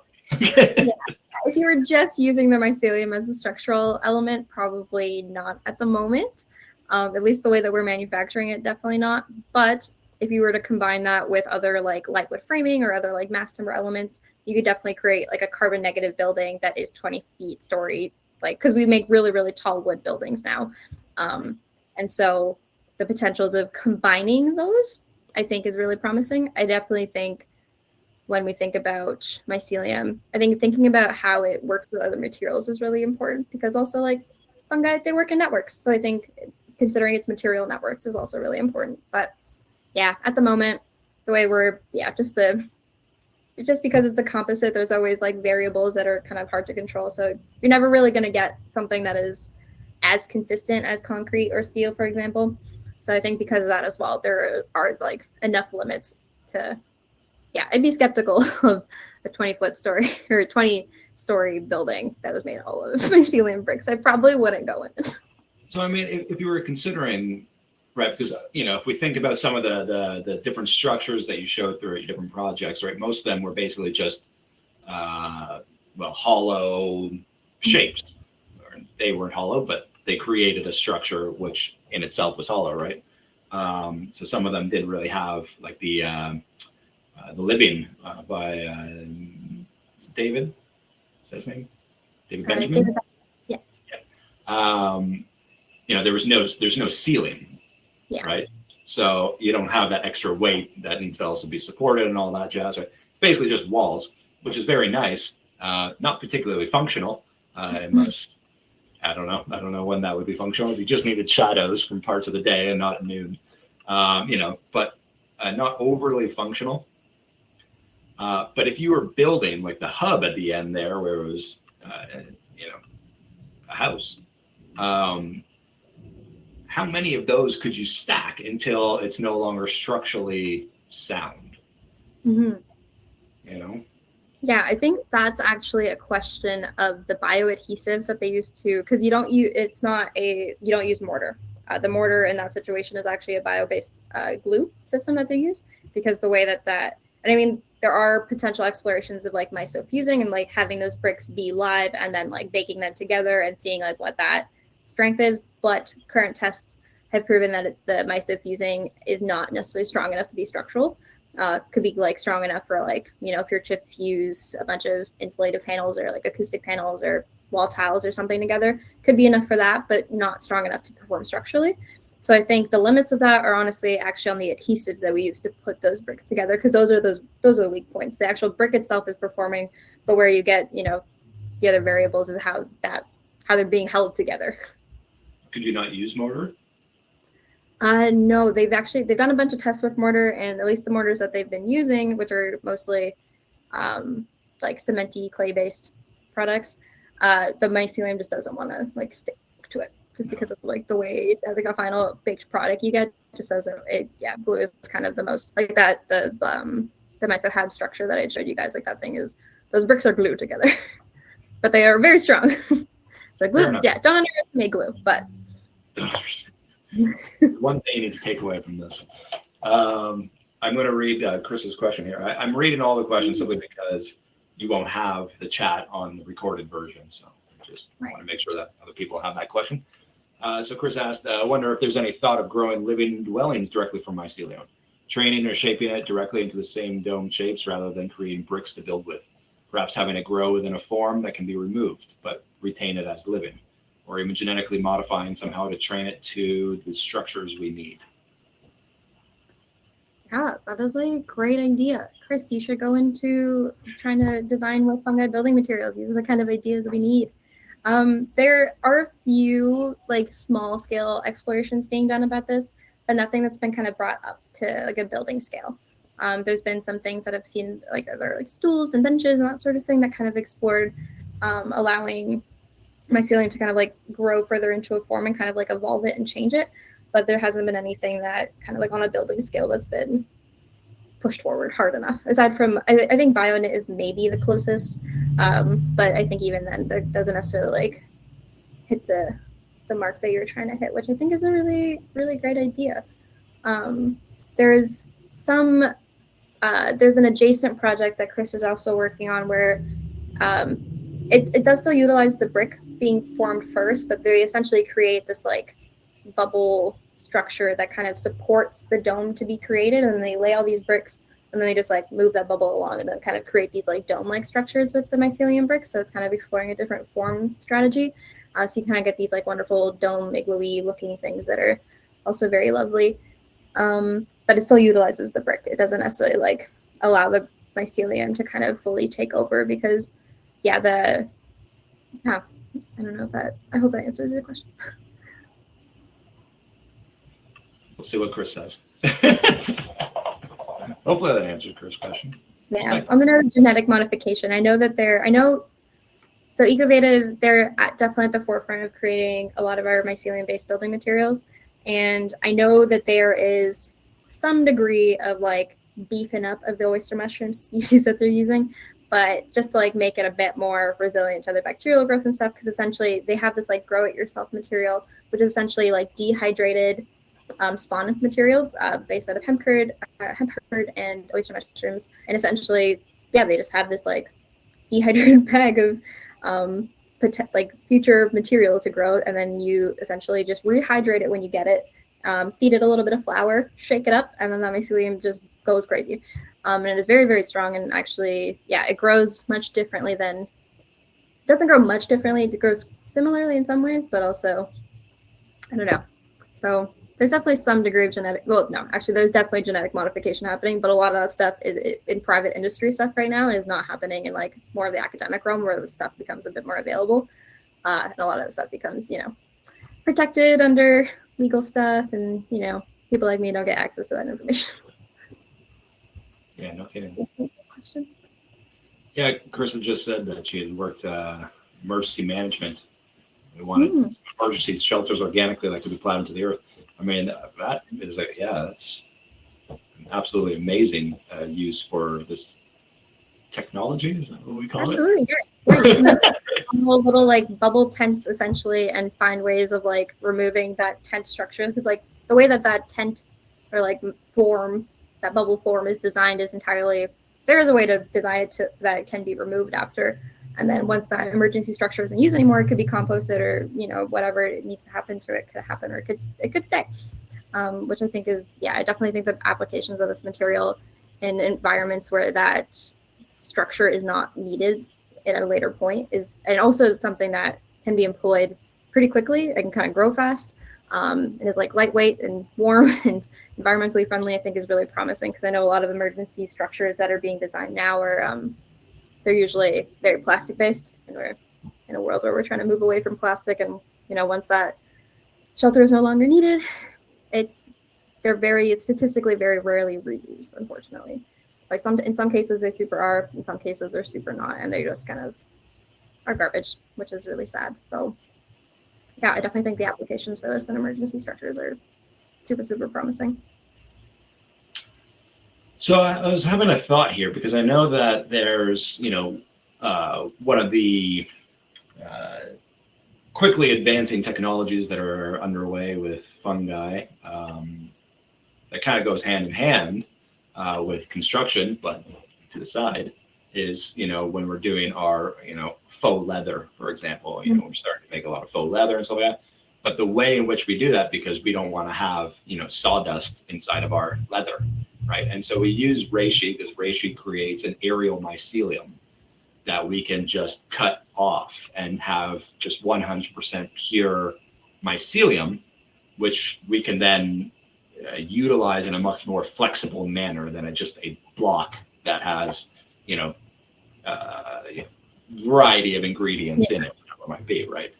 If you were just using the mycelium as a structural element, probably not at the moment. At least the way that we're manufacturing it, definitely not. But if you were to combine that with other like lightwood framing or other like mass timber elements, you could definitely create like a carbon negative building that is 20 feet story, like, because we make really, really tall wood buildings now. And so the potentials of combining those, I think, is really promising. I definitely think when we think about mycelium, I think thinking about how it works with other materials is really important, because also like fungi, they work in networks. So I think considering its material networks is also really important. But at the moment, the way we're, just because it's a composite, there's always like variables that are kind of hard to control. So you're never really going to get something that is as consistent as concrete or steel, for example. So I think because of that as well, there are like enough limits to, I'd be skeptical of a 20-foot story or 20-story building that was made all of mycelium bricks. I probably wouldn't go in it. So, I mean, if you were considering, right, because, if we think about some of the different structures that you showed through your different projects, right, most of them were basically just, hollow shapes. Or they weren't hollow, but they created a structure which in itself was hollow, right? So some of them didn't really have like the living by David. Is that his name? David Benjamin. Yeah. There's no ceiling, Yeah. right? So you don't have that extra weight that needs to also be supported and all that jazz, right? Basically just walls, which is very nice, not particularly functional. Unless I don't know when that would be functional. If you just needed shadows from parts of the day and not at noon, but not overly functional. But if you were building like the hub at the end there, where it was, a house, how many of those could you stack until it's no longer structurally sound? Mm-hmm. Yeah, I think that's actually a question of the bioadhesives that they use to, because you don't use mortar. The mortar in that situation is actually a bio-based glue system that they use, because the way that and I mean, there are potential explorations of like myso-fusing and like having those bricks be live and then like baking them together and seeing like what that strength is. But current tests have proven that the myso-fusing is not necessarily strong enough to be structural. Could be like strong enough for like, if you're to fuse a bunch of insulative panels or like acoustic panels or wall tiles or something together, could be enough for that, but not strong enough to perform structurally. So I think the limits of that are honestly actually on the adhesives that we use to put those bricks together, because those are the weak points. The actual brick itself is performing, but where you get, the other variables is how they're being held together. Could you not use mortar? No, they've done a bunch of tests with mortar, and at least the mortars that they've been using, which are mostly like cementy clay-based products, the mycelium just doesn't want to like stick to it, just because of like the way like a final baked product you get just doesn't. Glue is kind of the most like that. The myso-hab structure that I showed you guys, like that thing is, those bricks are glued together, but they are very strong. So glue, don't underestimate glue, but. One thing you need to take away from this. I'm going to read Chris's question here. I'm reading all the questions simply because you won't have the chat on the recorded version. So I just want to make sure that other people have that question. So Chris asked, I wonder if there's any thought of growing living dwellings directly from mycelium, training or shaping it directly into the same dome shapes rather than creating bricks to build with, perhaps having it grow within a form that can be removed, but retain it as living, or even genetically modifying somehow to train it to the structures we need. Yeah, that is a great idea. Chris, you should go into trying to design with fungi building materials. These are the kind of ideas we need. There are a few like small scale explorations being done about this, but nothing that's been kind of brought up to like a building scale. There's been some things that I've seen like other like stools and benches and that sort of thing that kind of explored allowing mycelium to kind of like grow further into a form and kind of like evolve it and change it. But there hasn't been anything that kind of like on a building scale that's been pushed forward hard enough. Aside from, I think BioKnit is maybe the closest, but I think even then that doesn't necessarily like hit the mark that you're trying to hit, which I think is a really, really great idea. There's an adjacent project that Chris is also working on where it does still utilize the brick being formed first, but they essentially create this like bubble structure that kind of supports the dome to be created, and they lay all these bricks and then they just like move that bubble along and then kind of create these like dome-like structures with the mycelium bricks. So it's kind of exploring a different form strategy. So you kind of get these like wonderful dome igloo-y looking things that are also very lovely. But it still utilizes the brick. It doesn't necessarily like allow the mycelium to kind of fully take over because I don't know if that, I hope that answers your question. We'll see what Chris says. Hopefully that answers Chris' question. Yeah, on the note of genetic modification, I know so Ecovata, they're definitely at the forefront of creating a lot of our mycelium-based building materials. And I know that there is some degree of like beefing up of the oyster mushroom species that they're using, but just to like make it a bit more resilient to other bacterial growth and stuff, because essentially they have this like grow it yourself material, which is essentially like dehydrated spawn material based out of hemp curd and oyster mushrooms. And essentially, they just have this like dehydrated bag of like future material to grow, and then you essentially just rehydrate it when you get it, feed it a little bit of flour, shake it up, and then that mycelium just goes crazy. And it is very, very strong, and actually, yeah, it grows much differently than, it doesn't grow much differently, it grows similarly in some ways, but also, I don't know. So there's definitely some degree of genetic, well, no, actually there's definitely genetic modification happening, but a lot of that stuff is in private industry stuff right now, and is not happening in like more of the academic realm where the stuff becomes a bit more available. And a lot of the stuff becomes, you know, protected under legal stuff, and, you know, people like me don't get access to that information. Yeah, no kidding. Question? Yeah, Carissa just said that she had worked emergency management. We wanted emergency shelters organically that could be plowed into the earth. I mean, that is like, yeah, that's an absolutely amazing use for this technology. Is that what we call Absolutely, right. Those little like bubble tents essentially, and find ways of like removing that tent structure, because like the way that that tent or like form, that bubble form is designed is entirely, there is a way to design it to that it can be removed after, and then once that emergency structure isn't used anymore, it could be composted, or, you know, whatever it needs to happen to it could happen, or it could stay, which I think is, yeah, I definitely think the applications of this material in environments where that structure is not needed at a later point is, and also something that can be employed pretty quickly and can kind of grow fast, and is like lightweight and warm and environmentally friendly, I think is really promising, because I know a lot of emergency structures that are being designed now are they're usually very plastic based, and we're in a world where we're trying to move away from plastic, and, you know, once that shelter is no longer needed, they're very statistically very rarely reused, unfortunately. Like in some cases they super are, in some cases they're super not, and they just kind of are garbage, which is really sad. So yeah, I definitely think the applications for this in emergency structures are super, super promising. So I was having a thought here, because I know that there's, you know, one of the quickly advancing technologies that are underway with fungi that kind of goes hand in hand with construction, but to the side is, you know, when we're doing our, you know, faux leather, for example, you know, we're starting to make a lot of faux leather and stuff like that. But the way in which we do that, because we don't want to have, you know, sawdust inside of our leather, right? And so we use reishi, because reishi creates an aerial mycelium that we can just cut off and have just 100% pure mycelium, which we can then utilize in a much more flexible manner than just a block that has, you know, variety of ingredients in it, whatever it might be, right?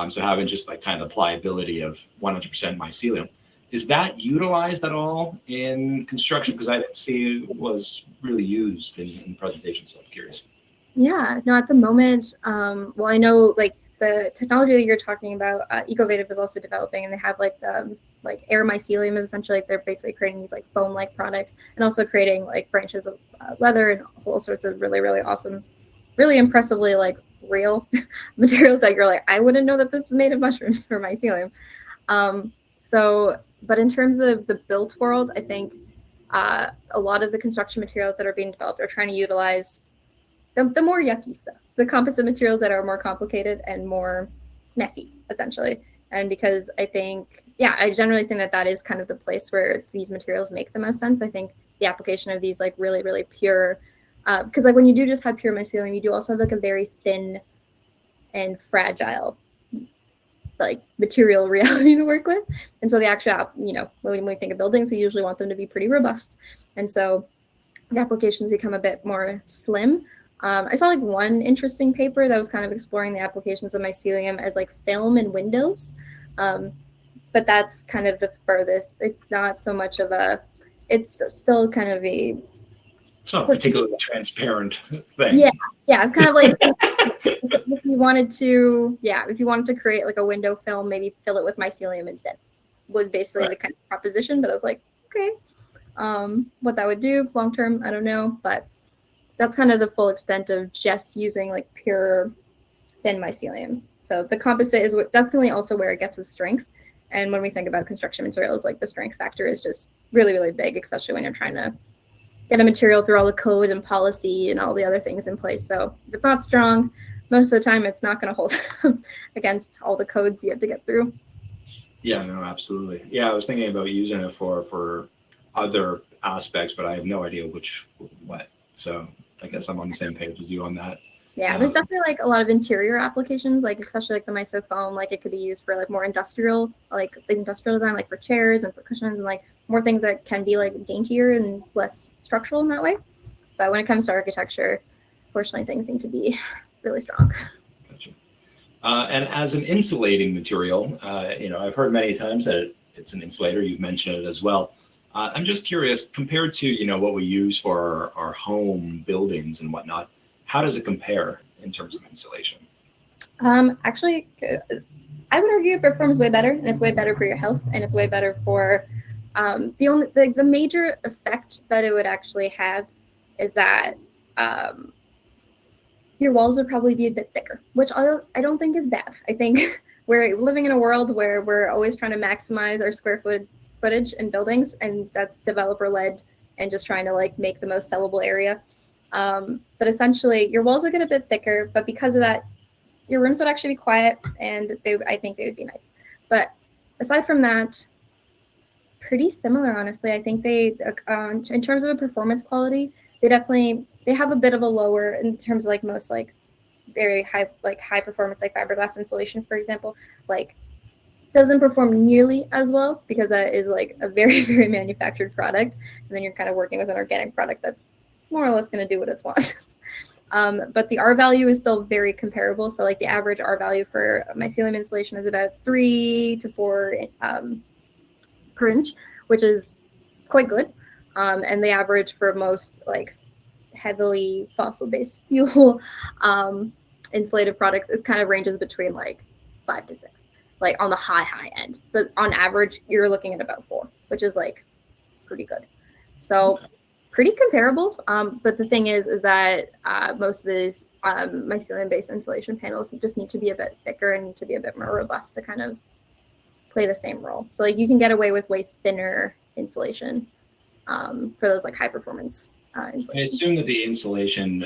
So having just like kind of the pliability of 100% mycelium, is that utilized at all in construction? Because I didn't see it was really used in presentations, so I'm curious. Yeah, no, at the moment, well, I know like the technology that you're talking about, Ecovative is also developing, and they have like air mycelium is essentially like they're basically creating these like foam-like products, and also creating like branches of leather and all sorts of really, really awesome, really impressively like real materials that you're like, I wouldn't know that this is made of mushrooms for mycelium. So, but in terms of the built world, I think a lot of the construction materials that are being developed are trying to utilize the more yucky stuff, the composite materials that are more complicated and more messy, essentially. And because I think, yeah, I generally think that that is kind of the place where these materials make the most sense. I think the application of these like really, really pure, because like when you do just have pure mycelium, you do also have like a very thin and fragile like material reality to work with. And so the actual, you know, when we think of buildings, we usually want them to be pretty robust. And so the applications become a bit more slim. I saw like one interesting paper that was kind of exploring the applications of mycelium as like film in windows. But that's kind of the furthest. It's not so much of a, it's still kind of a, it's not a particularly transparent thing. Yeah, it's kind of like if you wanted to create like a window film, maybe fill it with mycelium instead, was basically the kind of proposition. But I was like, okay, what that would do long term, I don't know, but that's kind of the full extent of just using like pure thin mycelium. So the composite is definitely also where it gets its strength. And when we think about construction materials, like the strength factor is just really, really big, especially when you're trying to get a material through all the code and policy and all the other things in place. So if it's not strong, most of the time it's not going to hold against all the codes you have to get through. Yeah, no, absolutely. Yeah, I was thinking about using it for other aspects, but I have no idea what. So I guess I'm on the same page as you on that. Yeah, there's definitely like a lot of interior applications, like especially like the Myso foam, like it could be used for like more industrial, like industrial design, like for chairs and for cushions and like more things that can be like daintier and less structural in that way. But when it comes to architecture, fortunately, things seem to be really strong. Gotcha. And as an insulating material, I've heard many times that it's an insulator. You've mentioned it as well. I'm just curious, compared to what we use for our home buildings and whatnot, how does it compare in terms of insulation? Actually, I would argue it performs way better, and it's way better for your health, and it's way better for the major effect that it would actually have is that your walls would probably be a bit thicker, which I don't think is bad. I think we're living in a world where we're always trying to maximize our square footage in buildings, and that's developer led and just trying to like make the most sellable area. But essentially your walls would get a bit thicker, but because of that, your rooms would actually be quiet, and I think they would be nice. But aside from that, pretty similar, honestly. I think they, in terms of a performance quality, they have a bit of a lower in terms of like most like very high performance, like fiberglass insulation, for example, like doesn't perform nearly as well because that is like a very, very manufactured product. And then you're kind of working with an organic product that's more or less going to do what it wants. But the R value is still very comparable. So like the average R value for mycelium insulation is about 3 to 4 per inch, which is quite good. And the average for most like heavily fossil-based fuel insulated products, it kind of ranges between like 5 to 6, like on the high end. But on average, you're looking at about 4, which is like pretty good. So pretty comparable. But the thing is that most of these mycelium-based insulation panels just need to be a bit thicker and need to be a bit more robust to kind of play the same role. So like you can get away with way thinner insulation for those like high performance insulation. I assume that the insulation,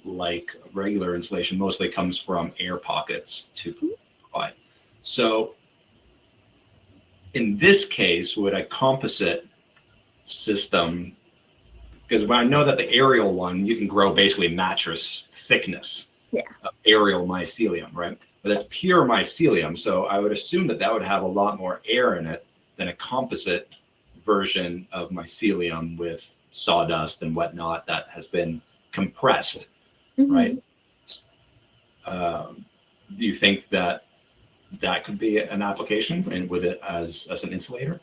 like regular insulation, mostly comes from air pockets to provide. So in this case, would a composite system, because I know that the aerial one, you can grow basically mattress thickness of aerial mycelium, right? But that's pure mycelium. So I would assume that would have a lot more air in it than a composite version of mycelium with sawdust and whatnot that has been compressed, right? Do you think that could be an application and with it as an insulator?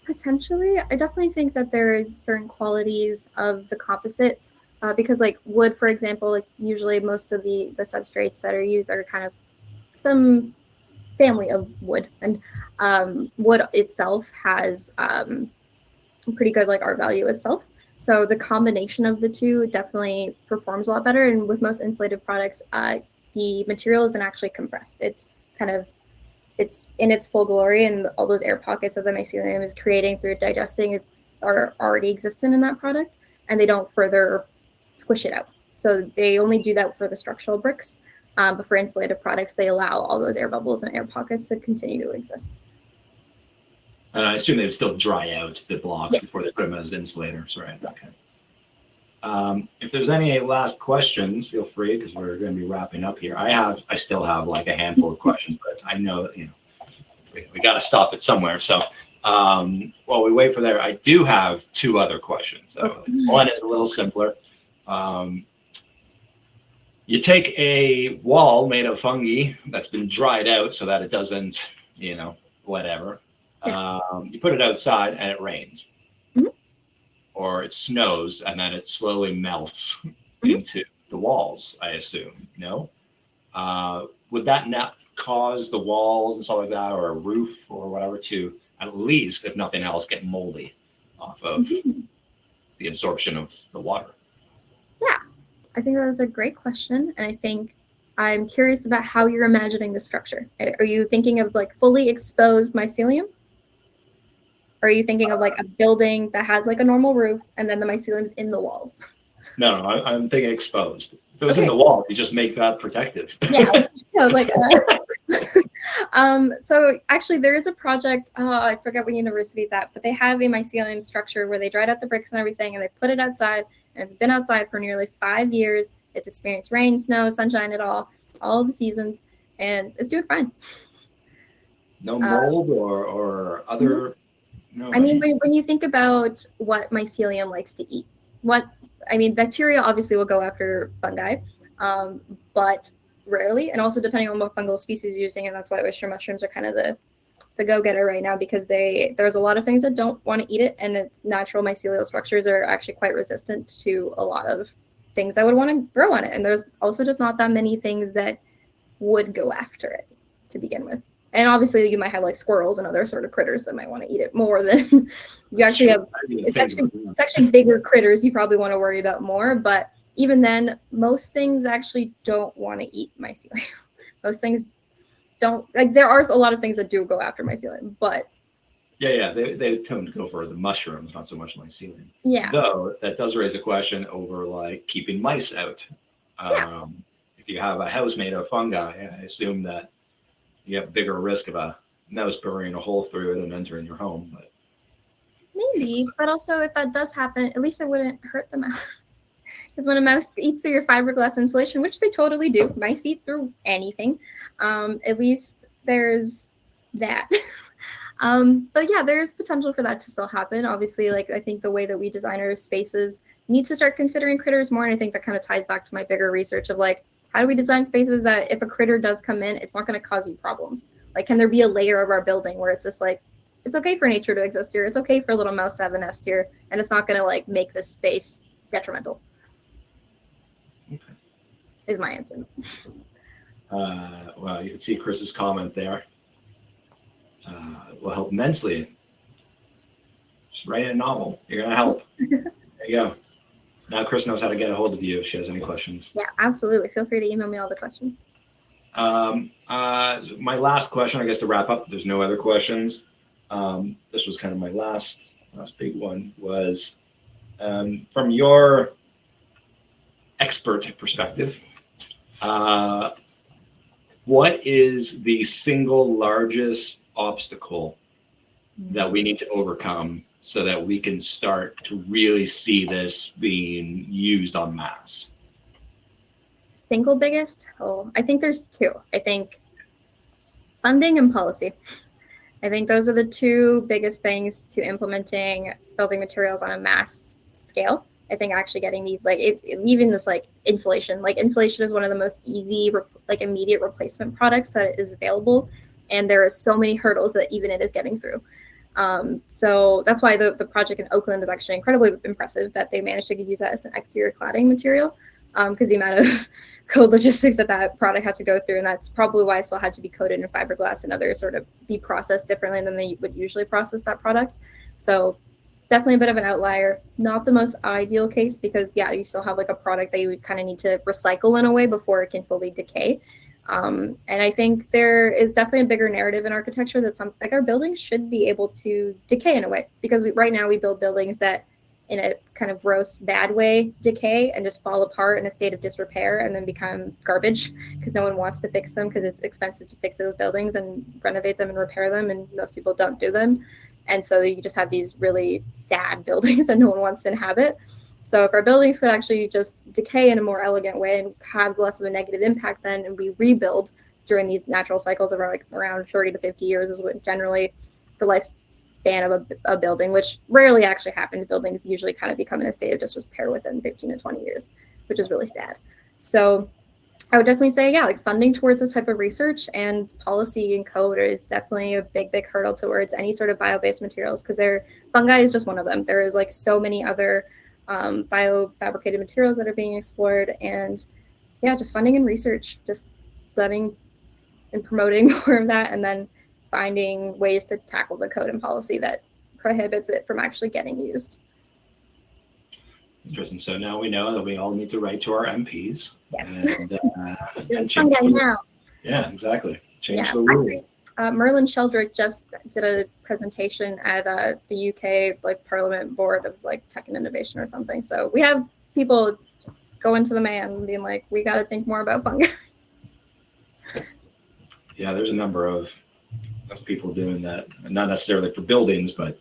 Potentially. I definitely think that there is certain qualities of the composites because like wood, for example, like usually most of the substrates that are used are kind of some family of wood, and wood itself has pretty good like R value itself. So the combination of the two definitely performs a lot better. And with most insulated products, the material isn't actually compressed. It's in its full glory, and all those air pockets of the mycelium is creating through digesting are already existent in that product, and they don't further squish it out. So they only do that for the structural bricks. But for insulated products, they allow all those air bubbles and air pockets to continue to exist. And I assume they would still dry out the blocks before they put them as insulators, right? Yeah. Okay. If there's any last questions, feel free, because we're going to be wrapping up here. I still have like a handful of questions, but I know we got to stop it somewhere. So while we wait for that, I do have 2 other questions. So one is a little simpler. You take a wall made of fungi that's been dried out so that it doesn't, whatever. You put it outside and it rains. Or it snows and then it slowly melts into the walls, I assume. No? Would that not cause the walls and stuff like that, or a roof or whatever, to at least, if nothing else, get moldy off of the absorption of the water? Yeah, I think that was a great question. And I think I'm curious about how you're imagining the structure. Are you thinking of like fully exposed mycelium? Or are you thinking of like a building that has like a normal roof and then the mycelium's in the walls? No, I'm thinking exposed. If it was in the wall, you just make that protective. Yeah, so like, so actually there is a project, I forget what university it's at, but they have a mycelium structure where they dried out the bricks and everything and they put it outside, and it's been outside for nearly 5 years. It's experienced rain, snow, sunshine at all the seasons, and it's doing fine. No mold or other. No. I mean, when you think about what mycelium likes to eat, bacteria obviously will go after fungi, but rarely, and also depending on what fungal species you're using, and that's why oyster mushrooms are kind of the go-getter right now, because there's a lot of things that don't want to eat it, and its natural mycelial structures are actually quite resistant to a lot of things that would want to grow on it, and there's also just not that many things that would go after it to begin with. And obviously you might have like squirrels and other sort of critters that might want to eat it more than you actually have. It's actually bigger critters you probably want to worry about more, but even then, most things actually don't want to eat mycelium. Most things don't, like, there are a lot of things that do go after mycelium, but they tend to go for the mushrooms, not so much mycelium. Yeah. Though that does raise a question over like keeping mice out. If you have a house made of fungi, I assume that you have a bigger risk of a mouse burrowing a hole through it and entering your home. But maybe, but also if that does happen, at least it wouldn't hurt the mouse. Because when a mouse eats through your fiberglass insulation, which they totally do, mice eat through anything, at least there's that. But yeah, there's potential for that to still happen. Obviously, like, I think the way that we design our spaces needs to start considering critters more. And I think that kind of ties back to my bigger research of like, how do we design spaces that if a critter does come in, it's not going to cause you problems? Like, can there be a layer of our building where it's just like, it's okay for nature to exist here. It's okay for a little mouse to have a nest here. And it's not going to like make this space detrimental. Okay. Is my answer. Well, you can see Chris's comment there. Will help immensely. Just write a novel. You're going to help. There you go. Now Chris knows how to get a hold of you if she has any questions. Yeah, absolutely. Feel free to email me all the questions. My last question, I guess, to wrap up, if there's no other questions. This was kind of my last big one, was from your expert perspective, what is the single largest obstacle that we need to overcome so that we can start to really see this being used en masse? Single biggest? Oh, I think there's two. I think funding and policy. I think those are the two biggest things to implementing building materials on a mass scale. I think actually getting these, like, even this, like, insulation. Like, insulation is one of the most easy, like, immediate replacement products that is available. And there are so many hurdles that even it is getting through. So that's why the project in Oakland is actually incredibly impressive, that they managed to use that as an exterior cladding material, because the amount of code logistics that product had to go through, and that's probably why it still had to be coated in fiberglass and other sort of be processed differently than they would usually process that product. So definitely a bit of an outlier, not the most ideal case, because you still have like a product that you would kind of need to recycle in a way before it can fully decay. And I think there is definitely a bigger narrative in architecture that like our buildings should be able to decay in a way, because right now we build buildings that in a kind of gross, bad way decay and just fall apart in a state of disrepair and then become garbage because no one wants to fix them, because it's expensive to fix those buildings and renovate them and repair them, and most people don't do them. And so you just have these really sad buildings that no one wants to inhabit. So if our buildings could actually just decay in a more elegant way and have less of a negative impact then, and we rebuild during these natural cycles of around 30 to 50 years is what generally the lifespan of a building, which rarely actually happens. Buildings usually kind of become in a state of disrepair within 15 to 20 years, which is really sad. So I would definitely say, like, funding towards this type of research and policy and code is definitely a big, big hurdle towards any sort of bio-based materials, because fungi is just one of them. There is like so many other biofabricated materials that are being explored, and just funding and research, just letting and promoting more of that, and then finding ways to tackle the code and policy that prohibits it from actually getting used. Interesting. So now we know that we all need to write to our MPs. Yes. And fungi now. Yeah, exactly. Change the rules. Actually, Merlin Sheldrick just did a presentation at the UK Parliament Board of Tech and Innovation or something. So we have people going to the man and being like, we got to think more about fungi. Yeah, there's a number of people doing that, and not necessarily for buildings, but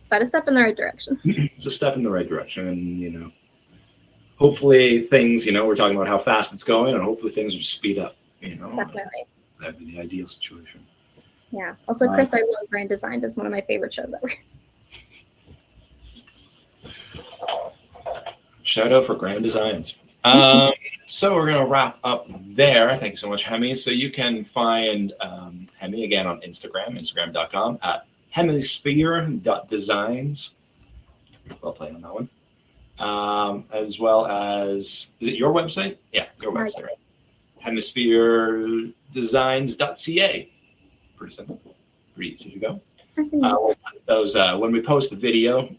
But a step in the right direction. it's a step in the right direction. And hopefully things, we're talking about how fast it's going, and hopefully things will speed up. Definitely. That'd be the ideal situation. Yeah. Also, Chris, I love Grand Designs. It's one of my favorite shows ever. Shout out for Grand Designs. So we're going to wrap up there. Thanks so much, Hemi. So you can find Hemi again on Instagram, instagram.com at hemisphere.designs. Well played on that one. As well as, is it your website? Yeah, your website, right? Hemispheredesigns.ca. Pretty simple. Pretty easy to go. We'll put those, when we post the video,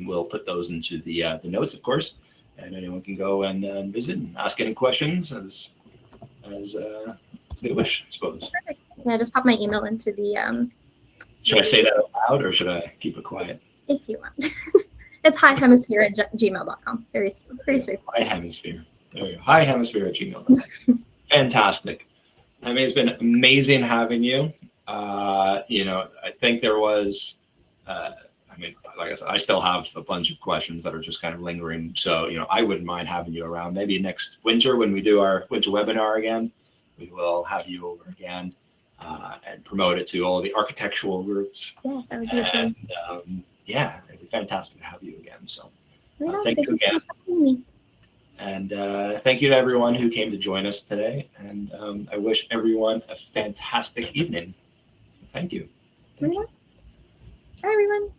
we'll put those into the notes, of course. And anyone can go and visit and ask any questions as they wish, I suppose. Perfect. Yeah, just pop my email into the. Should I say that out loud, or should I keep it quiet? If you want. It's hihemisphere@gmail.com. Pretty straightforward. Hi Hemisphere. There we go. Hi Hemisphere at gmail.com. Fantastic. I mean, it's been amazing having you. I think there was. Like I said, I still have a bunch of questions that are just kind of lingering. So, I wouldn't mind having you around. Maybe next winter when we do our winter webinar again, we will have you over again and promote it to all the architectural groups. Yeah, that would be a dream. And it'd be fantastic to have you again. So Thank you again. so much for having me. And thank you to everyone who came to join us today. And I wish everyone a fantastic evening. Thank you. Bye, everyone.